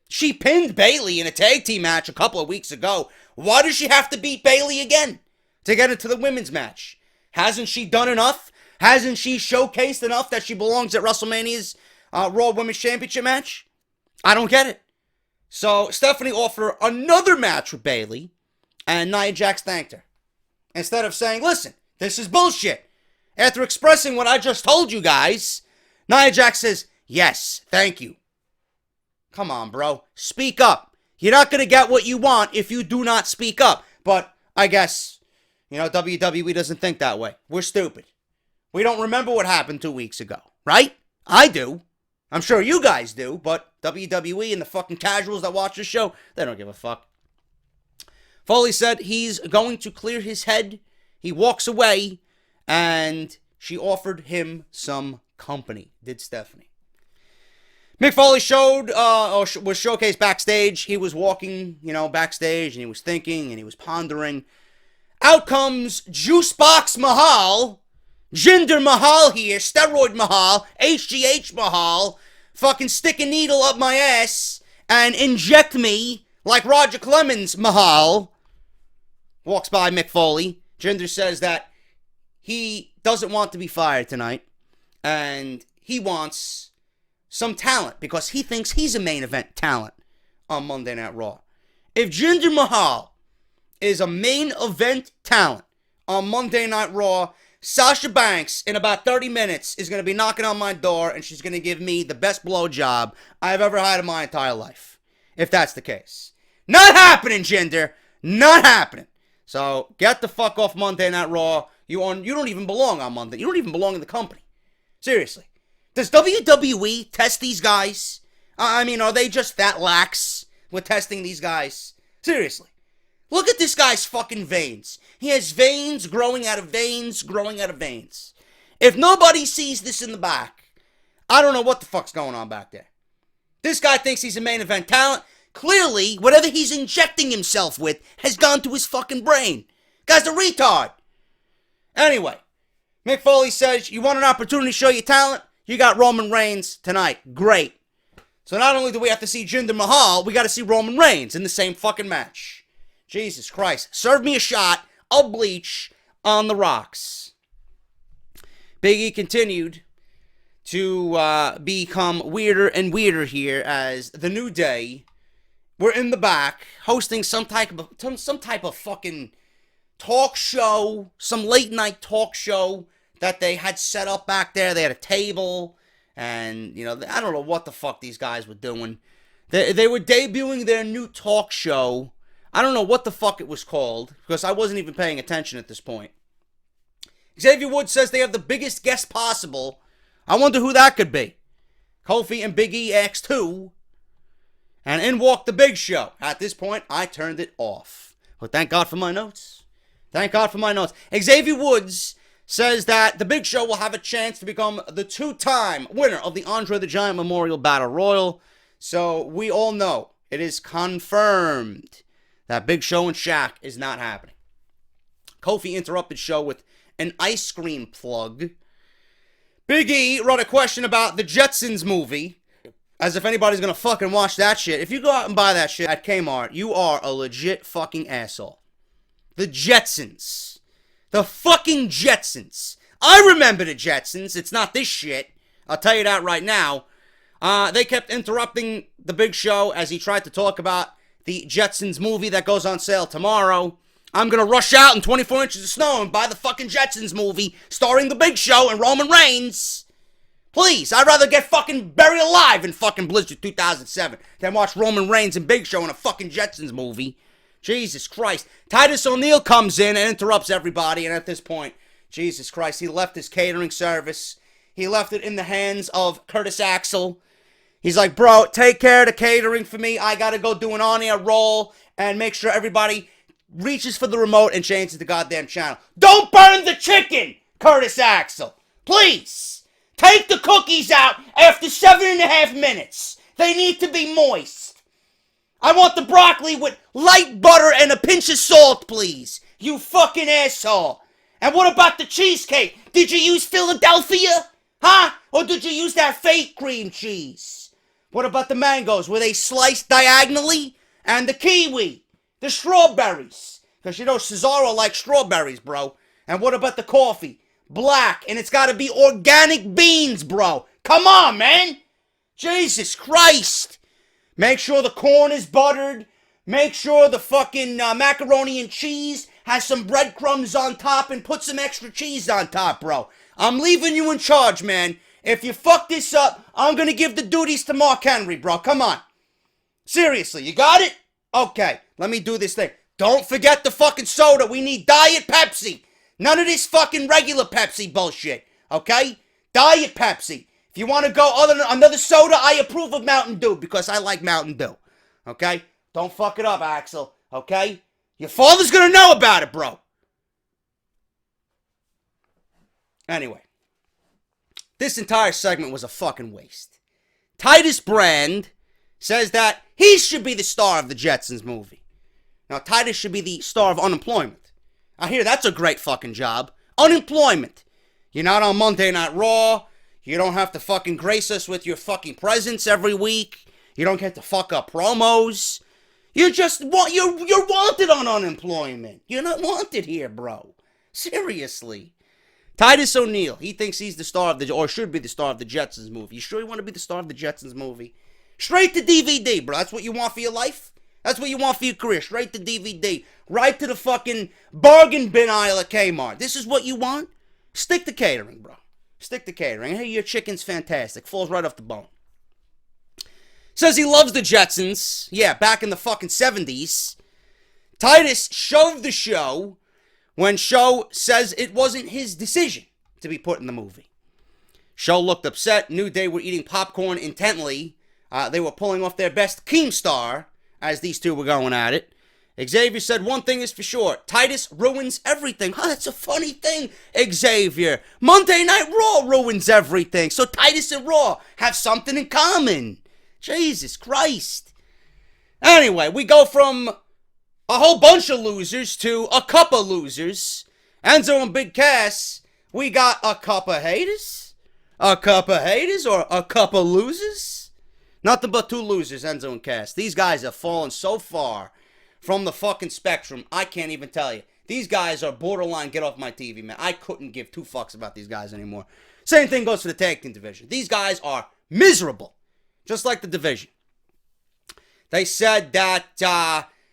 She pinned Bayley in a tag team match a couple of weeks ago. Why does she have to beat Bayley again to get into the women's match? Hasn't she done enough? Hasn't she showcased enough that she belongs at WrestleMania's Raw Women's Championship match? I don't get it. So Stephanie offered another match with Bayley, and Nia Jax thanked her. Instead of saying, listen, this is bullshit. After expressing what I just told you guys, Nia Jax says, yes, thank you. Come on, bro. Speak up. You're not going to get what you want if you do not speak up. But I guess, WWE doesn't think that way. We're stupid. We don't remember what happened 2 weeks ago, right? I do. I'm sure you guys do, but WWE and the fucking casuals that watch the show, they don't give a fuck. Foley said he's going to clear his head. He walks away, and she offered him some company, did Stephanie. Mick Foley was showcased backstage. He was walking, backstage, and he was thinking, and he was pondering. Out comes Juicebox Mahal, Jinder Mahal here, Steroid Mahal, HGH Mahal, fucking stick a needle up my ass and inject me like Roger Clemens Mahal. Walks by Mick Foley. Jinder says that he doesn't want to be fired tonight, and he wants some talent because he thinks he's a main event talent on Monday Night Raw. If Jinder Mahal is a main event talent on Monday Night Raw, Sasha Banks in about 30 minutes is going to be knocking on my door, and she's going to give me the best blowjob I've ever had in my entire life. If that's the case. Not happening, Jinder. Not happening. So get the fuck off Monday Night Raw. You don't even belong on Monday. You don't even belong in the company. Seriously. Does WWE test these guys? I mean, are they just that lax with testing these guys? Seriously. Look at this guy's fucking veins. He has veins growing out of veins, growing out of veins. If nobody sees this in the back, I don't know what the fuck's going on back there. This guy thinks he's a main event talent. Clearly, whatever he's injecting himself with has gone to his fucking brain. Guy's a retard. Anyway, Mick Foley says, you want an opportunity to show your talent? You got Roman Reigns tonight. Great. So not only do we have to see Jinder Mahal, we got to see Roman Reigns in the same fucking match. Jesus Christ. Serve me a shot of bleach on the rocks. Big E continued to become weirder and weirder here as the New Day were in the back hosting some type of fucking talk show, some late night talk show that they had set up back there. They had a table, and I don't know what the fuck these guys were doing. They were debuting their new talk show. I don't know what the fuck it was called, because I wasn't even paying attention at this point. Xavier Woods says they have the biggest guest possible. I wonder who that could be. Kofi and Big E X2. And in walked the Big Show. At this point, I turned it off. But thank God for my notes. Thank God for my notes. Xavier Woods says that the Big Show will have a chance to become the 2-time winner of the Andre the Giant Memorial Battle Royal. So we all know it is confirmed that Big Show and Shaq is not happening. Kofi interrupted show with an ice cream plug. Big E wrote a question about the Jetsons movie, as if anybody's gonna fucking watch that shit. If you go out and buy that shit at Kmart, you are a legit fucking asshole. The Jetsons. The fucking Jetsons. I remember the Jetsons. It's not this shit. I'll tell you that right now. They kept interrupting the Big Show as he tried to talk about the Jetsons movie that goes on sale tomorrow. I'm gonna rush out in 24 inches of snow and buy the fucking Jetsons movie starring the Big Show and Roman Reigns. Please, I'd rather get fucking buried alive in fucking Blizzard 2007 than watch Roman Reigns and Big Show in a fucking Jetsons movie. Jesus Christ. Titus O'Neil comes in and interrupts everybody, and at this point, Jesus Christ, he left his catering service. He left it in the hands of Curtis Axel. He's like, bro, take care of the catering for me. I gotta go do an on-air roll and make sure everybody reaches for the remote and changes the goddamn channel. Don't burn the chicken, Curtis Axel. Please. Take the cookies out after 7.5 minutes. They need to be moist. I want the broccoli with light butter and a pinch of salt, please. You fucking asshole. And what about the cheesecake? Did you use Philadelphia? Huh? Or did you use that fake cream cheese? What about the mangoes? Were they sliced diagonally? And the kiwi? The strawberries? Because Cesaro likes strawberries, bro. And what about the coffee? Black. And it's got to be organic beans, bro. Come on, man. Jesus Christ. Make sure the corn is buttered. Make sure the fucking macaroni and cheese has some breadcrumbs on top and put some extra cheese on top, bro. I'm leaving you in charge, man. If you fuck this up, I'm gonna give the duties to Mark Henry, bro. Come on. Seriously, you got it? Okay, let me do this thing. Don't forget the fucking soda. We need Diet Pepsi. None of this fucking regular Pepsi bullshit, okay? Diet Pepsi. If you want to go other than another soda, I approve of Mountain Dew because I like Mountain Dew, okay? Don't fuck it up, Axel, okay? Your father's gonna know about it, bro. Anyway. This entire segment was a fucking waste. Titus Brand says that he should be the star of the Jetsons movie. Now, Titus should be the star of unemployment. I hear that's a great fucking job. Unemployment. You're not on Monday Night Raw. You don't have to fucking grace us with your fucking presence every week. You don't get to fuck up promos. You're wanted on unemployment. You're not wanted here, bro. Seriously. Titus O'Neil, he thinks he's the star of or should be the star of the Jetsons movie. You sure you want to be the star of the Jetsons movie? Straight to DVD, bro. That's what you want for your life? That's what you want for your career. Straight to DVD. Right to the fucking bargain bin aisle at Kmart. This is what you want? Stick to catering, bro. Stick to catering. Hey, your chicken's fantastic. Falls right off the bone. Says he loves the Jetsons. Yeah, back in the fucking 70s. Titus shoved the show when Show says it wasn't his decision to be put in the movie. Show looked upset, knew they were eating popcorn intently. They were pulling off their best Keemstar as these two were going at it. Xavier said one thing is for sure. Titus ruins everything. Oh, that's a funny thing, Xavier. Monday Night Raw ruins everything. So Titus and Raw have something in common. Jesus Christ. Anyway, we go from a whole bunch of losers to a couple losers. Enzo and Big Cass, we got a couple haters? A couple haters or a couple losers? Nothing but two losers, Enzo and Cass. These guys have fallen so far from the fucking spectrum, I can't even tell you. These guys are borderline get off my TV, man. I couldn't give two fucks about these guys anymore. Same thing goes for the tag team division. These guys are miserable, just like the division. They said that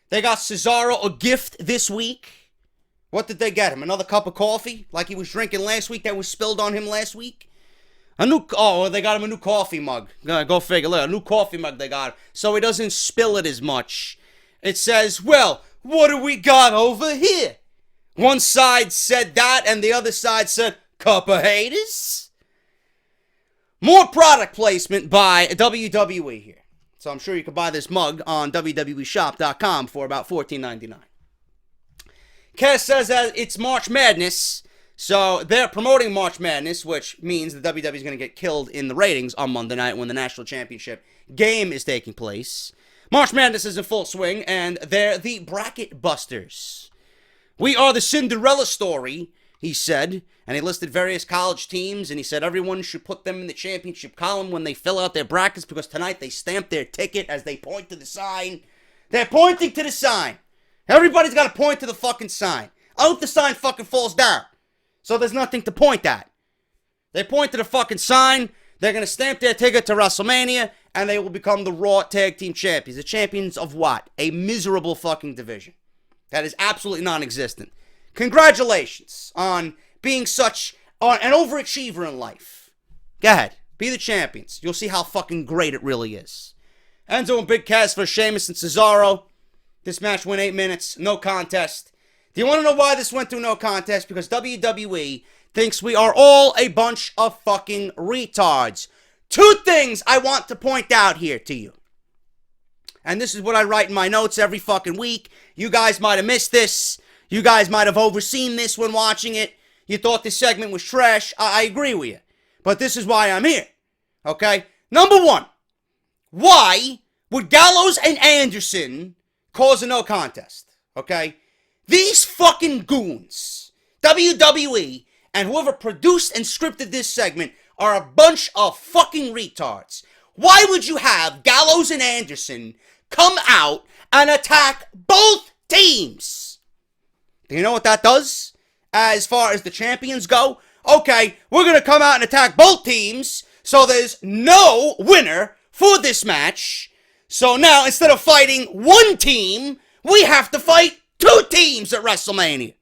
they got Cesaro a gift this week. What did they get him? Another cup of coffee? Like he was drinking last week that was spilled on him last week? They got him a new coffee mug. Go figure. Look, a new coffee mug they got him. So he doesn't spill it as much. It says, well, what do we got over here? One side said that, and the other side said, cup of haters. More product placement by WWE here. So I'm sure you can buy this mug on WWEshop.com for about $14.99. Cass says that it's March Madness, so they're promoting March Madness, which means the WWE is going to get killed in the ratings on Monday night when the National Championship game is taking place. March Madness is in full swing, and they're the bracket busters. We are the Cinderella story, he said, and he listed various college teams, and he said everyone should put them in the championship column when they fill out their brackets, because tonight they stamped their ticket as they point to the sign. They're pointing to the sign. Everybody's got to point to the fucking sign. I hope the sign fucking falls down, so there's nothing to point at. They point to the fucking sign, they're going to stamp their ticket to WrestleMania, and they will become the Raw Tag Team Champions. The champions of what? A miserable fucking division. That is absolutely non-existent. Congratulations on being such an overachiever in life. Go ahead. Be the champions. You'll see how fucking great it really is. Enzo and Big Cass for Sheamus and Cesaro. This match went 8 minutes. No contest. Do you want to know why this went through no contest? Because WWE thinks we are all a bunch of fucking retards. 2 things I want to point out here to you. And this is what I write in my notes every fucking week. You guys might have missed this. You guys might have overseen this when watching it. You thought this segment was trash. I agree with you. But this is why I'm here. Okay? Number 1. Why would Gallows and Anderson cause a no contest? Okay? These fucking goons, WWE, and whoever produced and scripted this segment are a bunch of fucking retards. Why would you have Gallows and Anderson come out and attack both teams? Do you know what that does? As far as the champions go? Okay, we're going to come out and attack both teams, so there's no winner for this match. So now, instead of fighting one team, we have to fight 2 teams at WrestleMania.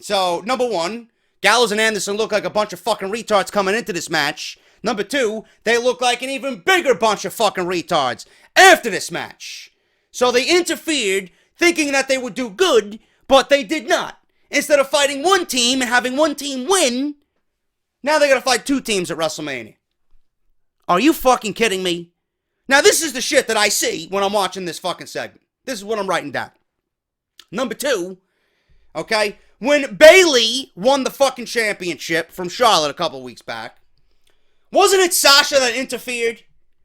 So, number 1, Gallows and Anderson look like a bunch of fucking retards coming into this match. Number 2, they look like an even bigger bunch of fucking retards after this match. So they interfered, thinking that they would do good, but they did not. Instead of fighting one team and having one team win, now they're gonna fight 2 teams at WrestleMania. Are you fucking kidding me? Now this is the shit that I see when I'm watching this fucking segment. This is what I'm writing down. Number 2, okay, when Bayley won the fucking championship from Charlotte a couple weeks back, wasn't it Sasha that interfered,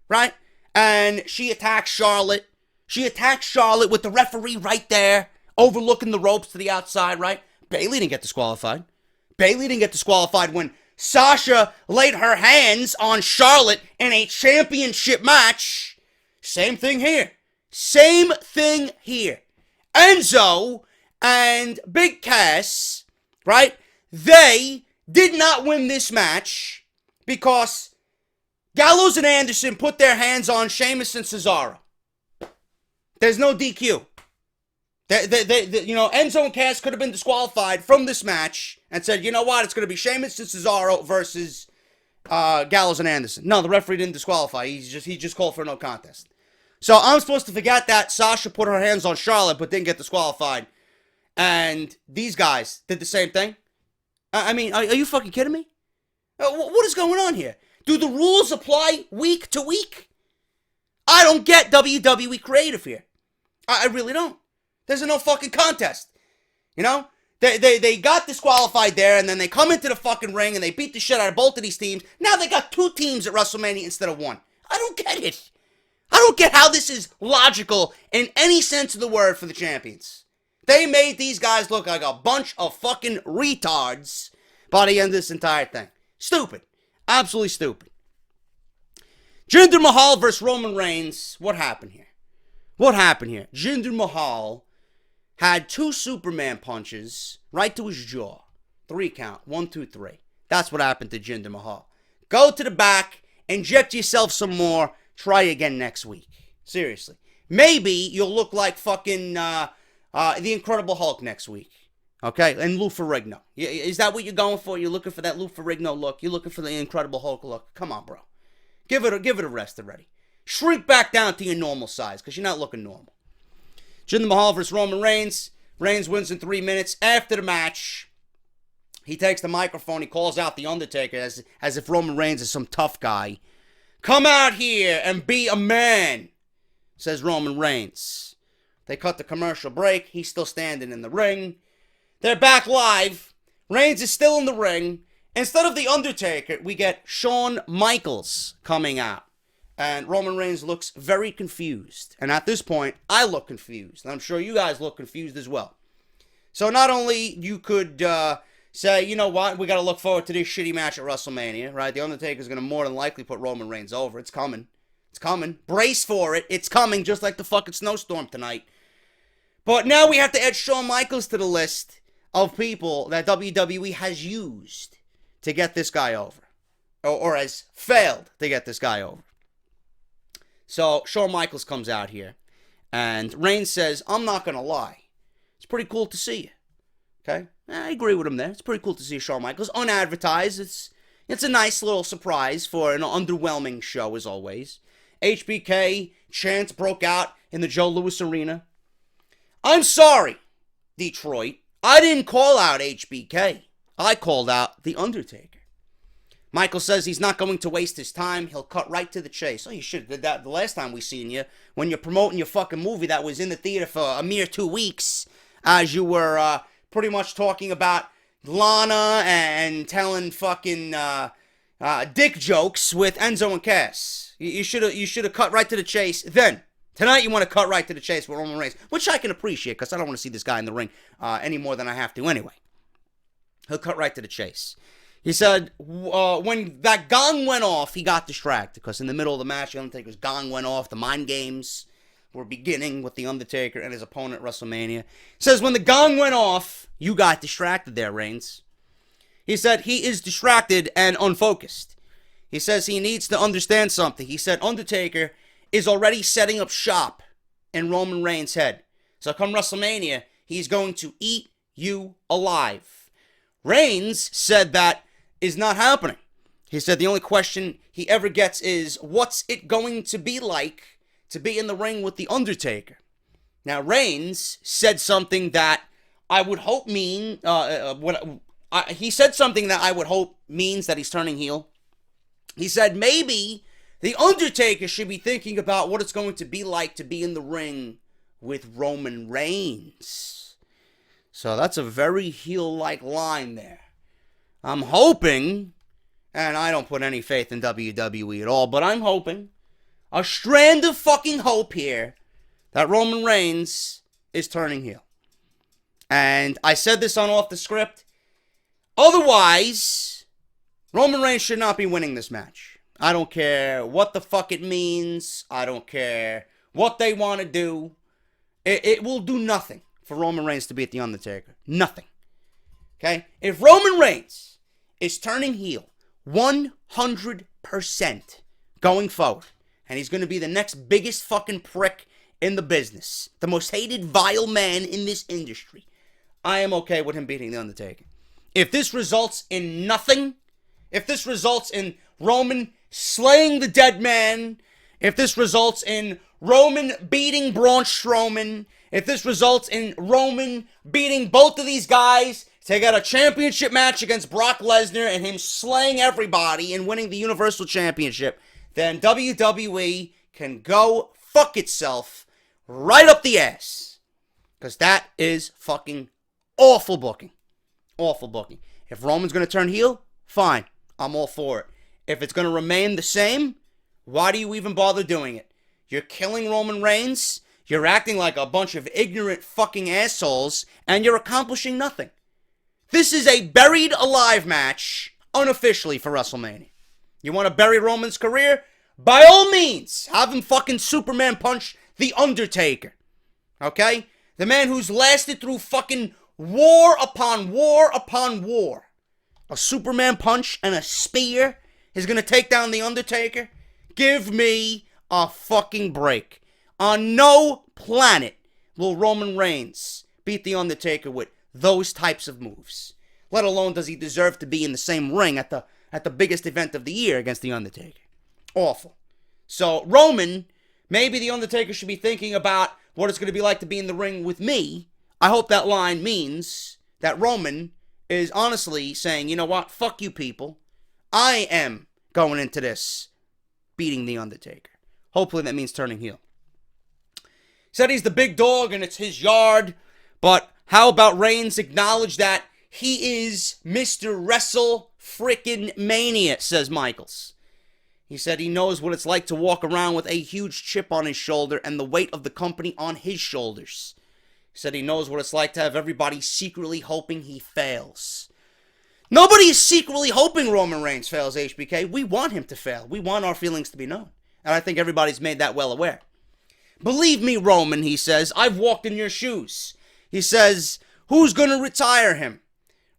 right? And she attacked Charlotte. She attacked Charlotte with the referee right there, overlooking the ropes to the outside, right? Bayley didn't get disqualified. Bayley didn't get disqualified when Sasha laid her hands on Charlotte in a championship match. Same thing here. Same thing here. Enzo and Big Cass, right? They did not win this match because Gallows and Anderson put their hands on Sheamus and Cesaro. There's no DQ. Enzo and Cass could have been disqualified from this match and said, you know what, it's going to be Sheamus and Cesaro versus Gallows and Anderson. No, the referee didn't disqualify. He just called for no contest. So I'm supposed to forget that Sasha put her hands on Charlotte but didn't get disqualified. And these guys did the same thing? I mean, are you fucking kidding me? What is going on here? Do the rules apply week to week? I don't get WWE creative here. I really don't. There's no fucking contest. You know? They got disqualified there, and then they come into the fucking ring, and they beat the shit out of both of these teams. Now they got 2 teams at WrestleMania instead of 1. I don't get it. I don't get how this is logical in any sense of the word for the champions. They made these guys look like a bunch of fucking retards by the end of this entire thing. Stupid. Absolutely stupid. Jinder Mahal versus Roman Reigns. What happened here? What happened here? Jinder Mahal had 2 Superman punches right to his jaw. 3 count. 1, 2, 3. That's what happened to Jinder Mahal. Go to the back, inject yourself some more, try again next week. Seriously. maybe you'll look like fucking the Incredible Hulk next week. Okay? And Lou Ferrigno. Is that what you're going for? You're looking for that Lou Ferrigno look? You're looking for the Incredible Hulk look? Come on, bro. Give it a rest already. Shrink back down to your normal size, because you're not looking normal. Jinder Mahal versus Roman Reigns. Reigns wins in 3 minutes. After the match, he takes the microphone. He calls out The Undertaker as if Roman Reigns is some tough guy. Come out here and be a man, says Roman Reigns. They cut the commercial break. He's still standing in the ring. They're back live. Reigns is still in the ring. Instead of The Undertaker, we get Shawn Michaels coming out. And Roman Reigns looks very confused. And at this point, I look confused. And I'm sure you guys look confused as well. So not only you could say, you know what, we got to look forward to this shitty match at WrestleMania, right? The Undertaker's going to more than likely put Roman Reigns over. It's coming. It's coming. Brace for it. It's coming, just like the fucking snowstorm tonight. But now we have to add Shawn Michaels to the list of people that WWE has used to get this guy over. Or has failed to get this guy over. So Shawn Michaels comes out here. And Reigns says, I'm not going to lie. It's pretty cool to see you. Okay? I agree with him there. It's pretty cool to see Shawn Michaels. Unadvertised. It's a nice little surprise for an underwhelming show, as always. HBK chants broke out in the Joe Louis Arena. I'm sorry, Detroit. I didn't call out HBK. I called out The Undertaker. Michael says he's not going to waste his time. He'll cut right to the chase. Oh, you should have did that the last time we seen you, when you're promoting your fucking movie that was in the theater for a mere 2 weeks, as you were pretty much talking about Lana and telling fucking dick jokes with Enzo and Cass. You should have cut right to the chase then. Tonight you want to cut right to the chase with Roman Reigns, which I can appreciate because I don't want to see this guy in the ring any more than I have to anyway. He'll cut right to the chase. He said when that gong went off, he got distracted because in the middle of the match, The Undertaker's gong went off. The mind games were beginning with The Undertaker and his opponent at WrestleMania. He says when the gong went off, you got distracted there, Reigns. He said he is distracted and unfocused. He says he needs to understand something. He said Undertaker is already setting up shop in Roman Reigns' head. So come WrestleMania, he's going to eat you alive. Reigns said that is not happening. He said the only question he ever gets is, what's it going to be like to be in the ring with The Undertaker? Now, Reigns said something that I would hope he said something that I would hope means that he's turning heel. He said maybe The Undertaker should be thinking about what it's going to be like to be in the ring with Roman Reigns. So that's a very heel-like line there. I'm hoping, and I don't put any faith in WWE at all, but I'm hoping, a strand of fucking hope here, that Roman Reigns is turning heel. And I said this on Off the Script. Otherwise, Roman Reigns should not be winning this match. I don't care what the fuck it means. I don't care what they want to do. It will do nothing for Roman Reigns to beat The Undertaker. Nothing. Okay? If Roman Reigns is turning heel 100% going forward, and he's going to be the next biggest fucking prick in the business, the most hated vile man in this industry, I am okay with him beating The Undertaker. If this results in nothing, if this results in Roman slaying the dead man, if this results in Roman beating Braun Strowman, if this results in Roman beating both of these guys to get a championship match against Brock Lesnar and him slaying everybody and winning the Universal Championship, then WWE can go fuck itself right up the ass. Because that is fucking awful booking. Awful booking. If Roman's going to turn heel, fine. I'm all for it. If it's going to remain the same, why do you even bother doing it? You're killing Roman Reigns, you're acting like a bunch of ignorant fucking assholes, and you're accomplishing nothing. This is a buried alive match, unofficially, for WrestleMania. You want to bury Roman's career? By all means, have him fucking Superman punch The Undertaker. Okay? The man who's lasted through fucking war upon war upon war. A Superman punch and a spear is going to take down The Undertaker? Give me a fucking break. On no planet will Roman Reigns beat The Undertaker with those types of moves. Let alone does he deserve to be in the same ring at the biggest event of the year against The Undertaker. Awful. So, Roman, maybe The Undertaker should be thinking about what it's going to be like to be in the ring with me. I hope that line means that Roman is honestly saying, you know what, fuck you people. I am going into this beating The Undertaker. Hopefully that means turning heel. Said he's the big dog and it's his yard, but how about Reigns acknowledge that he is Mr. Wrestle frickin' Mania, says Michaels. He said he knows what it's like to walk around with a huge chip on his shoulder and the weight of the company on his shoulders. He said he knows what it's like to have everybody secretly hoping he fails. Nobody is secretly hoping Roman Reigns fails, HBK. We want him to fail. We want our feelings to be known. And I think everybody's made that well aware. Believe me, Roman, he says, I've walked in your shoes. He says, who's going to retire him?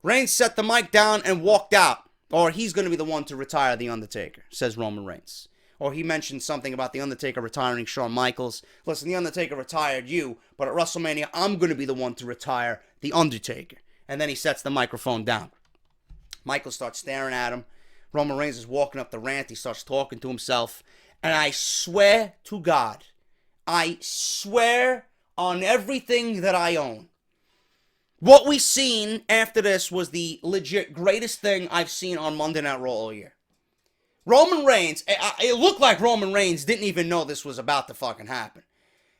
Reigns set the mic down and walked out. Or he's going to be the one to retire The Undertaker, says Roman Reigns. Or he mentioned something about The Undertaker retiring Shawn Michaels. Listen, The Undertaker retired you, but at WrestleMania, I'm going to be the one to retire The Undertaker. And then he sets the microphone down. Michaels starts staring at him. Roman Reigns is walking up the ramp. He starts talking to himself. And I swear to God, I swear on everything that I own, what we seen after this was the legit greatest thing I've seen on Monday Night Raw all year. Roman Reigns, it looked like Roman Reigns didn't even know this was about to fucking happen.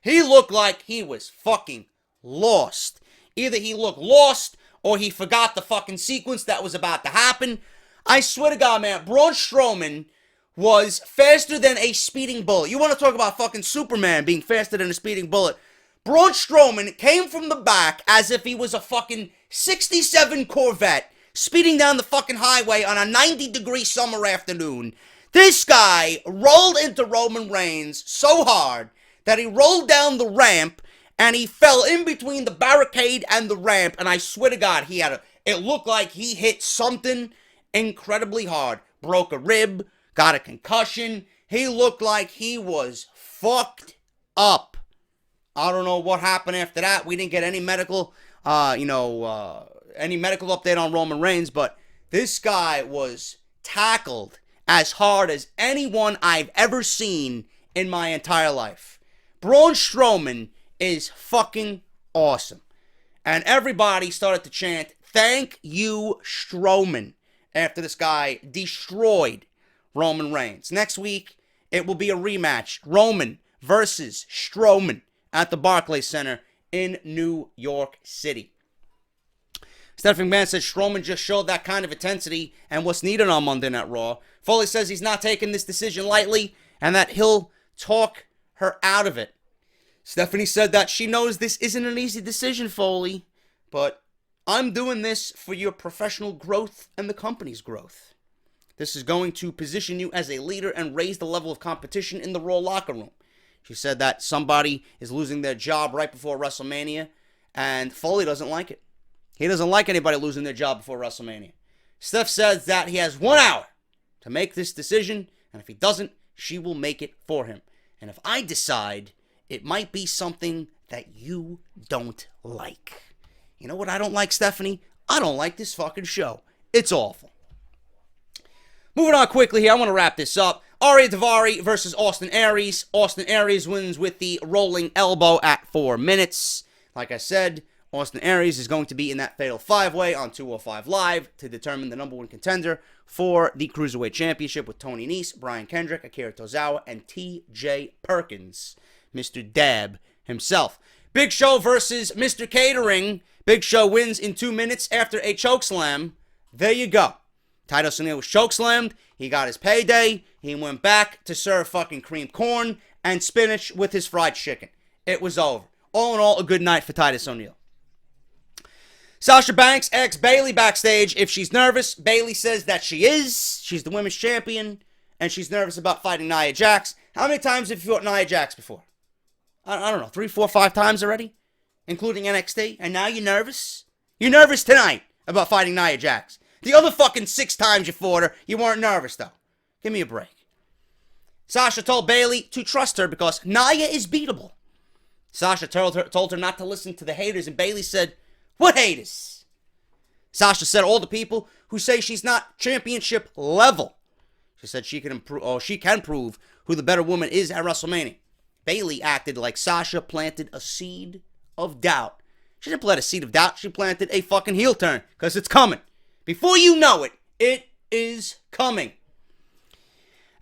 He looked like he was fucking lost. Either he looked lost or he forgot the fucking sequence that was about to happen. I swear to God, man, Braun Strowman was faster than a speeding bullet. You want to talk about fucking Superman being faster than a speeding bullet? Braun Strowman came from the back as if he was a fucking 67 Corvette speeding down the fucking highway on a 90-degree summer afternoon. This guy rolled into Roman Reigns so hard that he rolled down the ramp and he fell in between the barricade and the ramp. And I swear to God, it looked like he hit something incredibly hard. Broke a rib, got a concussion. He looked like he was fucked up. I don't know what happened after that. We didn't get any medical, any medical update on Roman Reigns, but this guy was tackled as hard as anyone I've ever seen in my entire life. Braun Strowman is fucking awesome. And everybody started to chant, thank you, Strowman, after this guy destroyed Roman Reigns. Next week, it will be a rematch. Roman versus Strowman at the Barclays Center in New York City. Seth McMahon says Strowman just showed that kind of intensity and what's needed on Monday Night Raw. Foley says he's not taking this decision lightly and that he'll talk her out of it. Stephanie said that she knows this isn't an easy decision, Foley, but I'm doing this for your professional growth and the company's growth. This is going to position you as a leader and raise the level of competition in the Raw locker room. She said that somebody is losing their job right before WrestleMania, and Foley doesn't like it. He doesn't like anybody losing their job before WrestleMania. Steph says that he has 1 hour to make this decision, and if he doesn't, she will make it for him. And if I decide, it might be something that you don't like. You know what I don't like, Stephanie? I don't like this fucking show. It's awful. Moving on quickly here, I want to wrap this up. Arya Daivari versus Austin Aries. Austin Aries wins with the rolling elbow at 4 minutes. Like I said, Austin Aries is going to be in that fatal 5-way on 205 Live to determine the number 1 contender for the Cruiserweight Championship with Tony Nese, Brian Kendrick, Akira Tozawa, and T.J. Perkins, Mr. Dab himself. Big Show versus Mr. Catering. Big Show wins in 2 minutes after a chokeslam. There you go. Titus O'Neil was chokeslammed. He got his payday. He went back to serve fucking creamed corn and spinach with his fried chicken. It was over. All in all, a good night for Titus O'Neil. Sasha Banks asks Bayley backstage if she's nervous. Bayley says that she is. She's the women's champion, and she's nervous about fighting Nia Jax. How many times have you fought Nia Jax before? I don't know, 3, 4, 5 times already? Including NXT? And now you're nervous? You're nervous tonight about fighting Nia Jax. The other fucking 6 times you fought her, you weren't nervous, though. Give me a break. Sasha told Bayley to trust her because Nia is beatable. Sasha told her not to listen to the haters, and Bayley said, "What haters?" Sasha said all the people who say she's not championship level. She said she can prove who the better woman is at WrestleMania. Bayley acted like Sasha planted a seed of doubt. She didn't plant a seed of doubt. She planted a fucking heel turn because it's coming. Before you know it, it is coming.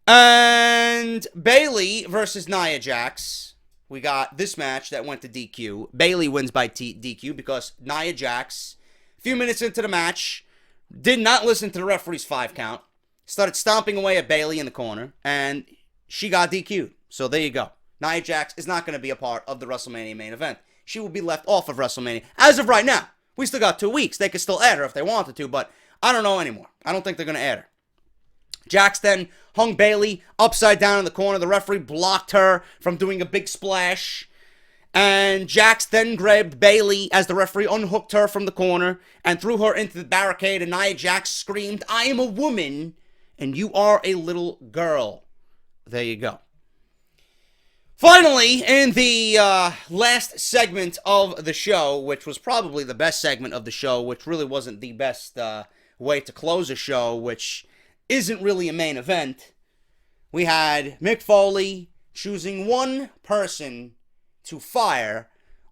And Bayley versus Nia Jax. We got this match that went to DQ. Bayley wins by DQ because Nia Jax, a few minutes into the match, did not listen to the referee's 5 count. Started stomping away at Bayley in the corner, and she got DQ'd. So there you go. Nia Jax is not going to be a part of the WrestleMania main event. She will be left off of WrestleMania. As of right now, we still got 2 weeks. They could still add her if they wanted to, but I don't know anymore. I don't think they're going to add her. Jax then hung Bayley upside down in the corner. The referee blocked her from doing a big splash. And Jax then grabbed Bayley as the referee unhooked her from the corner and threw her into the barricade. And Nia Jax screamed, "I am a woman and you are a little girl." There you go. Finally, in the last segment of the show, which was probably the best segment of the show, which really wasn't the best way to close a show, which isn't really a main event, we had Mick Foley choosing one person to fire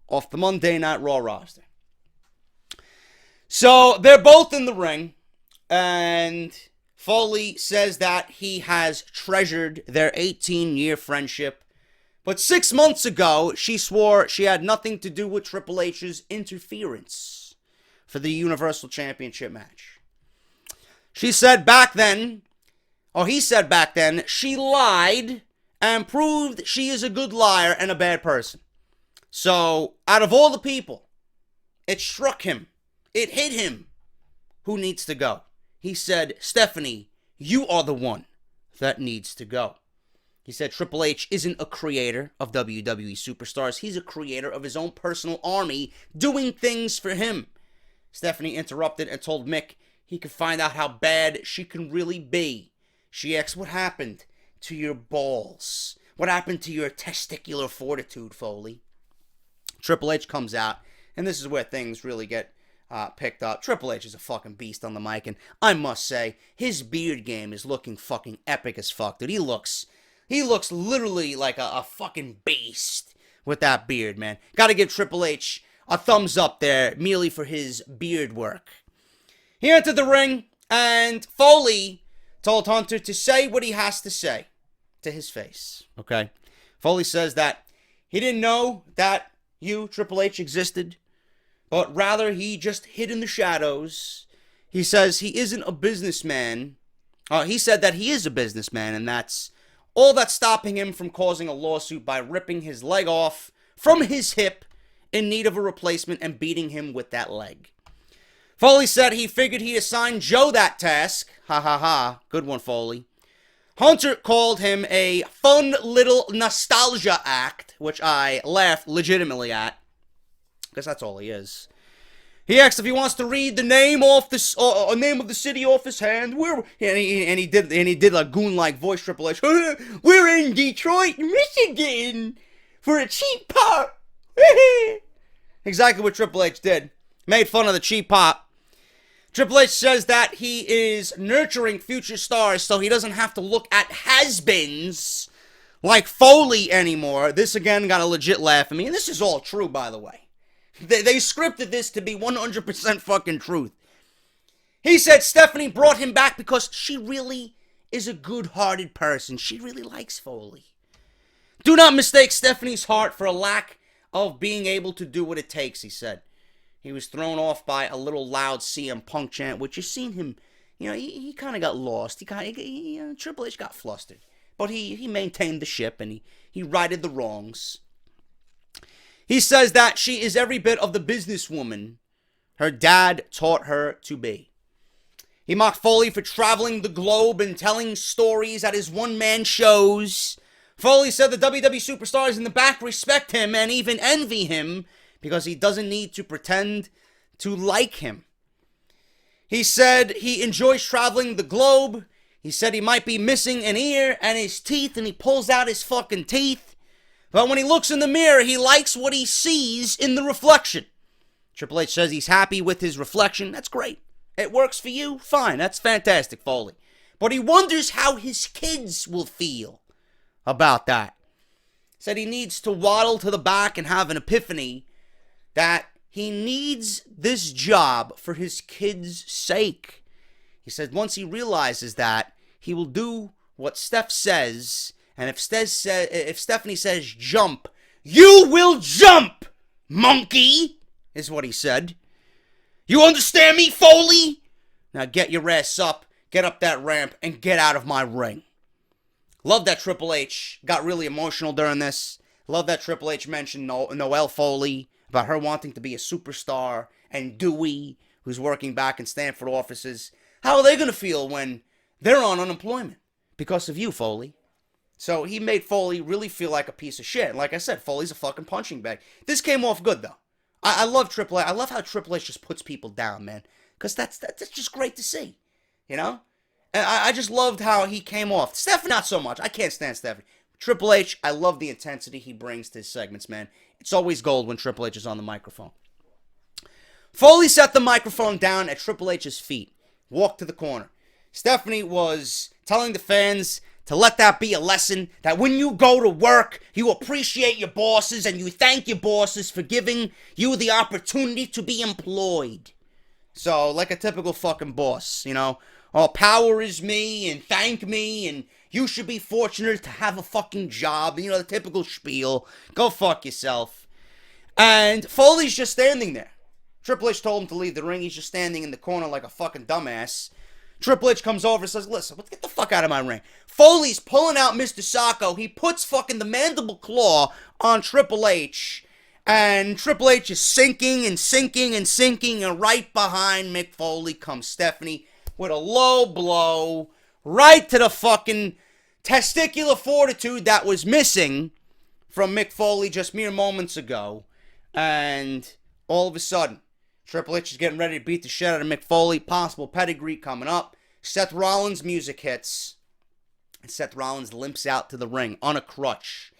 off the Monday Night Raw roster. So they're both in the ring, and Foley says that he has treasured their 18-year friendship. But 6 months ago, she swore she had nothing to do with Triple H's interference for the Universal Championship match. He said back then, she lied and proved she is a good liar and a bad person. So, out of all the people, it struck him, it hit him, who needs to go. He said, "Stephanie, you are the one that needs to go." He said Triple H isn't a creator of WWE superstars. He's a creator of his own personal army doing things for him. Stephanie interrupted and told Mick he could find out how bad she can really be. She asked, "What happened to your balls? What happened to your testicular fortitude, Foley?" Triple H comes out, and this is where things really get picked up. Triple H is a fucking beast on the mic, and I must say, his beard game is looking fucking epic as fuck, dude. He looks literally like a fucking beast with that beard, man. Gotta give Triple H a thumbs up there, merely for his beard work. He entered the ring, and Foley told Hunter to say what he has to say to his face, okay? Foley says that he didn't know that you, Triple H, existed, but rather he just hid in the shadows. He says he isn't a businessman. He said that he is a businessman, and that's all that's stopping him from causing a lawsuit by ripping his leg off from his hip in need of a replacement and beating him with that leg. Foley said he figured he'd assign Joe that task. Ha ha ha. Good one, Foley. Hunter called him a fun little nostalgia act, which I laughed legitimately at, because that's all he is. He asked if he wants to read the name off this, name of the city off his hand. And he did a goon-like voice. Triple H. "We're in Detroit, Michigan, for a cheap pop." Exactly what Triple H did. Made fun of the cheap pop. Triple H says that he is nurturing future stars so he doesn't have to look at has-beens like Foley anymore. This again got a legit laugh at me, and this is all true, by the way. They scripted this to be 100% fucking truth. He said Stephanie brought him back because she really is a good-hearted person. She really likes Foley. Do not mistake Stephanie's heart for a lack of being able to do what it takes, he said. He was thrown off by a little loud CM Punk chant, which you've seen him, he kind of got lost. Triple H got flustered. But he maintained the ship, and he righted the wrongs. He says that she is every bit of the businesswoman her dad taught her to be. He mocked Foley for traveling the globe and telling stories at his one-man shows. Foley said the WWE superstars in the back respect him and even envy him because he doesn't need to pretend to like him. He said he enjoys traveling the globe. He said he might be missing an ear and his teeth, and he pulls out his fucking teeth. But when he looks in the mirror, he likes what he sees in the reflection. Triple H says he's happy with his reflection. That's great. It works for you? Fine. That's fantastic, Foley. But he wonders how his kids will feel about that. Said he needs to waddle to the back and have an epiphany that he needs this job for his kids' sake. He said once he realizes that, he will do what Steph says, and if Stephanie says jump, you will jump, monkey, is what he said. You understand me, Foley? Now get your ass up, get up that ramp, and get out of my ring. Love that Triple H got really emotional during this. Love that Triple H mentioned Noelle Foley, about her wanting to be a superstar, and Dewey, who's working back in Stanford offices. How are they going to feel when they're on unemployment? Because of you, Foley. So he made Foley really feel like a piece of shit. And like I said, Foley's a fucking punching bag. This came off good, though. I love Triple H. I love how Triple H just puts people down, man. Because that's just great to see. You know? And I just loved how he came off. Stephanie, not so much. I can't stand Stephanie. Triple H, I love the intensity he brings to his segments, man. It's always gold when Triple H is on the microphone. Foley set the microphone down at Triple H's feet. Walked to the corner. Stephanie was telling the fans to let that be a lesson, that when you go to work, you appreciate your bosses and you thank your bosses for giving you the opportunity to be employed. So, like a typical fucking boss, you know. Oh, power is me, and thank me, and you should be fortunate to have a fucking job. You know, the typical spiel. Go fuck yourself. And Foley's just standing there. Triple H told him to leave the ring. He's just standing in the corner like a fucking dumbass. Triple H comes over and says, listen, let's get the fuck out of my ring. Foley's pulling out Mr. Sacco. He puts fucking the mandible claw on Triple H. And Triple H is sinking and sinking and sinking. And right behind Mick Foley comes Stephanie with a low blow right to the fucking testicular fortitude that was missing from Mick Foley just mere moments ago. And all of a sudden, Triple H is getting ready to beat the shit out of Mick Foley. Possible pedigree coming up. Seth Rollins' music hits. And Seth Rollins limps out to the ring on a crutch.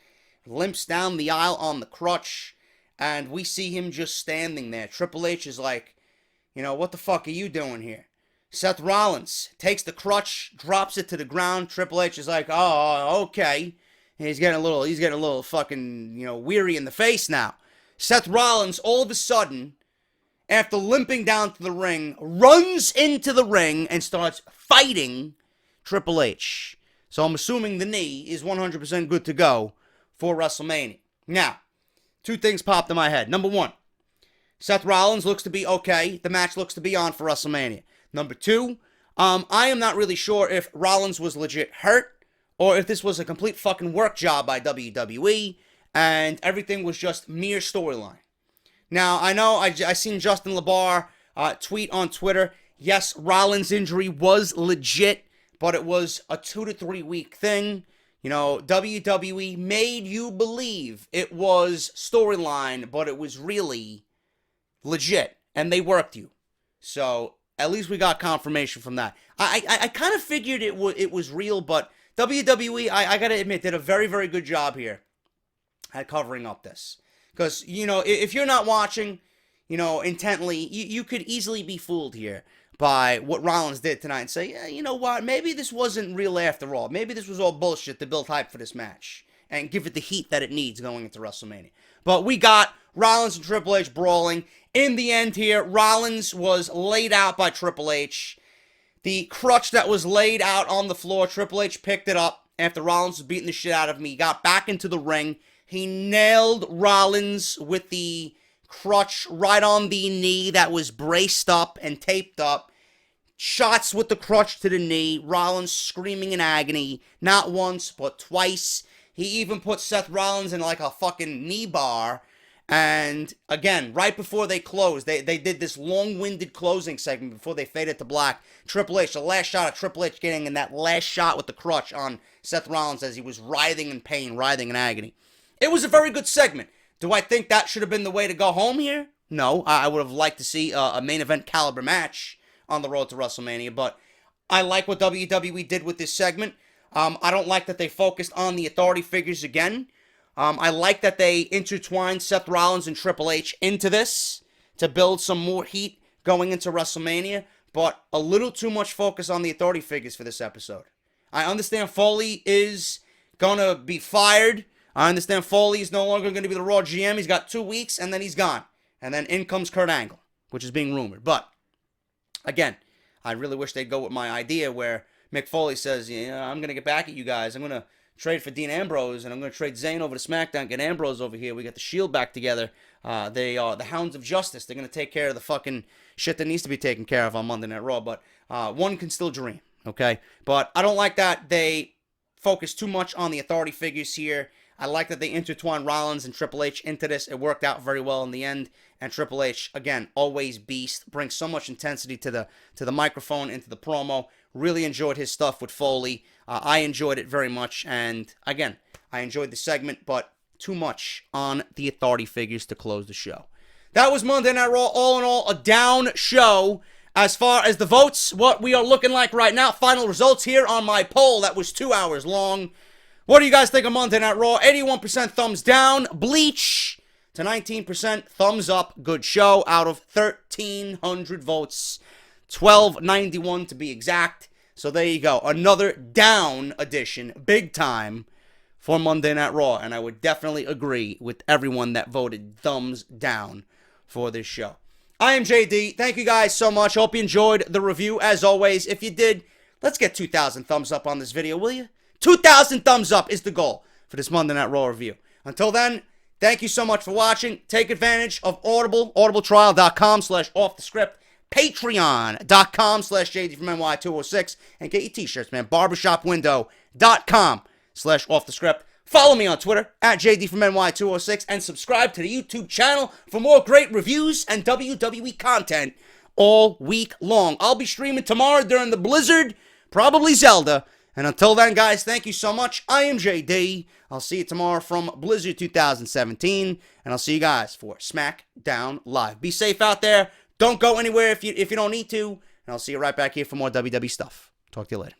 Limps down the aisle on the crutch. And we see him just standing there. Triple H is like, you know, what the fuck are you doing here? Seth Rollins takes the crutch, drops it to the ground. Triple H is like, oh, okay. He's getting a little fucking, you know, weary in the face now. Seth Rollins, all of a sudden, after limping down to the ring, runs into the ring and starts fighting Triple H. So I'm assuming the knee is 100% good to go for WrestleMania. Now, two things popped in my head. Number one, Seth Rollins looks to be okay. The match looks to be on for WrestleMania. Number two, I am not really sure if Rollins was legit hurt or if this was a complete fucking work job by WWE and everything was just mere storyline. Now, I know I seen Justin LaBar tweet on Twitter, yes, Rollins' injury was legit, but it was a 2 to 3 week thing. You know, WWE made you believe it was storyline, but it was really legit, and they worked you. So, at least we got confirmation from that. I kind of figured it was real, but WWE, I gotta admit, did a very, very good job here at covering up this. Because, you know, if you're not watching, you know, intently, you could easily be fooled here by what Rollins did tonight and say, yeah, you know what, maybe this wasn't real after all. Maybe this was all bullshit to build hype for this match and give it the heat that it needs going into WrestleMania. But we got Rollins and Triple H brawling. In the end here, Rollins was laid out by Triple H. The crutch that was laid out on the floor, Triple H picked it up after Rollins was beating the shit out of him. He got back into the ring. He nailed Rollins with the crutch right on the knee that was braced up and taped up. Shots with the crutch to the knee. Rollins screaming in agony. Not once, but twice. He even put Seth Rollins in like a fucking knee bar. And again, right before they closed, they did this long-winded closing segment before they faded to black. Triple H, the last shot of Triple H getting in that last shot with the crutch on Seth Rollins as he was writhing in pain, writhing in agony. It was a very good segment. Do I think that should have been the way to go home here? No, I would have liked to see a main event caliber match on the road to WrestleMania, but I like what WWE did with this segment. I don't like that they focused on the authority figures again. I like that they intertwined Seth Rollins and Triple H into this to build some more heat going into WrestleMania, but a little too much focus on the authority figures for this episode. I understand Foley is going to be fired. I understand Foley is no longer going to be the Raw GM. He's got 2 weeks, and then he's gone. And then in comes Kurt Angle, which is being rumored. But, again, I really wish they'd go with my idea where Mick Foley says, I'm going to get back at you guys. I'm going to trade for Dean Ambrose, and I'm going to trade Zane over to SmackDown, get Ambrose over here. We got the Shield back together. They are the Hounds of Justice. They're going to take care of the fucking shit that needs to be taken care of on Monday Night Raw. But one can still dream, okay? But I don't like that they focus too much on the authority figures here. I like that they intertwine Rollins and Triple H into this. It worked out very well in the end. And Triple H, again, always beast. Brings so much intensity to the microphone, into the promo. Really enjoyed his stuff with Foley. I enjoyed it very much. And, again, I enjoyed the segment, but too much on the authority figures to close the show. That was Monday Night Raw. All in all, a down show. As far as the votes, what we are looking like right now, final results here on my poll that was 2 hours long. What do you guys think of Monday Night Raw? 81% thumbs down, Bleach, to 19% thumbs up. Good show. Out of 1,300 votes, 1,291 to be exact. So there you go. Another down edition, big time, for Monday Night Raw. And I would definitely agree with everyone that voted thumbs down for this show. I am JD. Thank you guys so much. Hope you enjoyed the review. As always, if you did, let's get 2,000 thumbs up on this video, will you? 2,000 thumbs up is the goal for this Monday Night Raw review. Until then, thank you so much for watching. Take advantage of Audible, audibletrial.com/offthescript, patreon.com/JD from NY206, and get your t-shirts, man. barbershopwindow.com/offthescript. Follow me on Twitter, @JD from NY206, and subscribe to the YouTube channel for more great reviews and WWE content all week long. I'll be streaming tomorrow during the Blizzard, probably Zelda. And until then, guys, thank you so much. I am JD. I'll see you tomorrow from Blizzard 2017. And I'll see you guys for SmackDown Live. Be safe out there. Don't go anywhere if you don't need to. And I'll see you right back here for more WWE stuff. Talk to you later.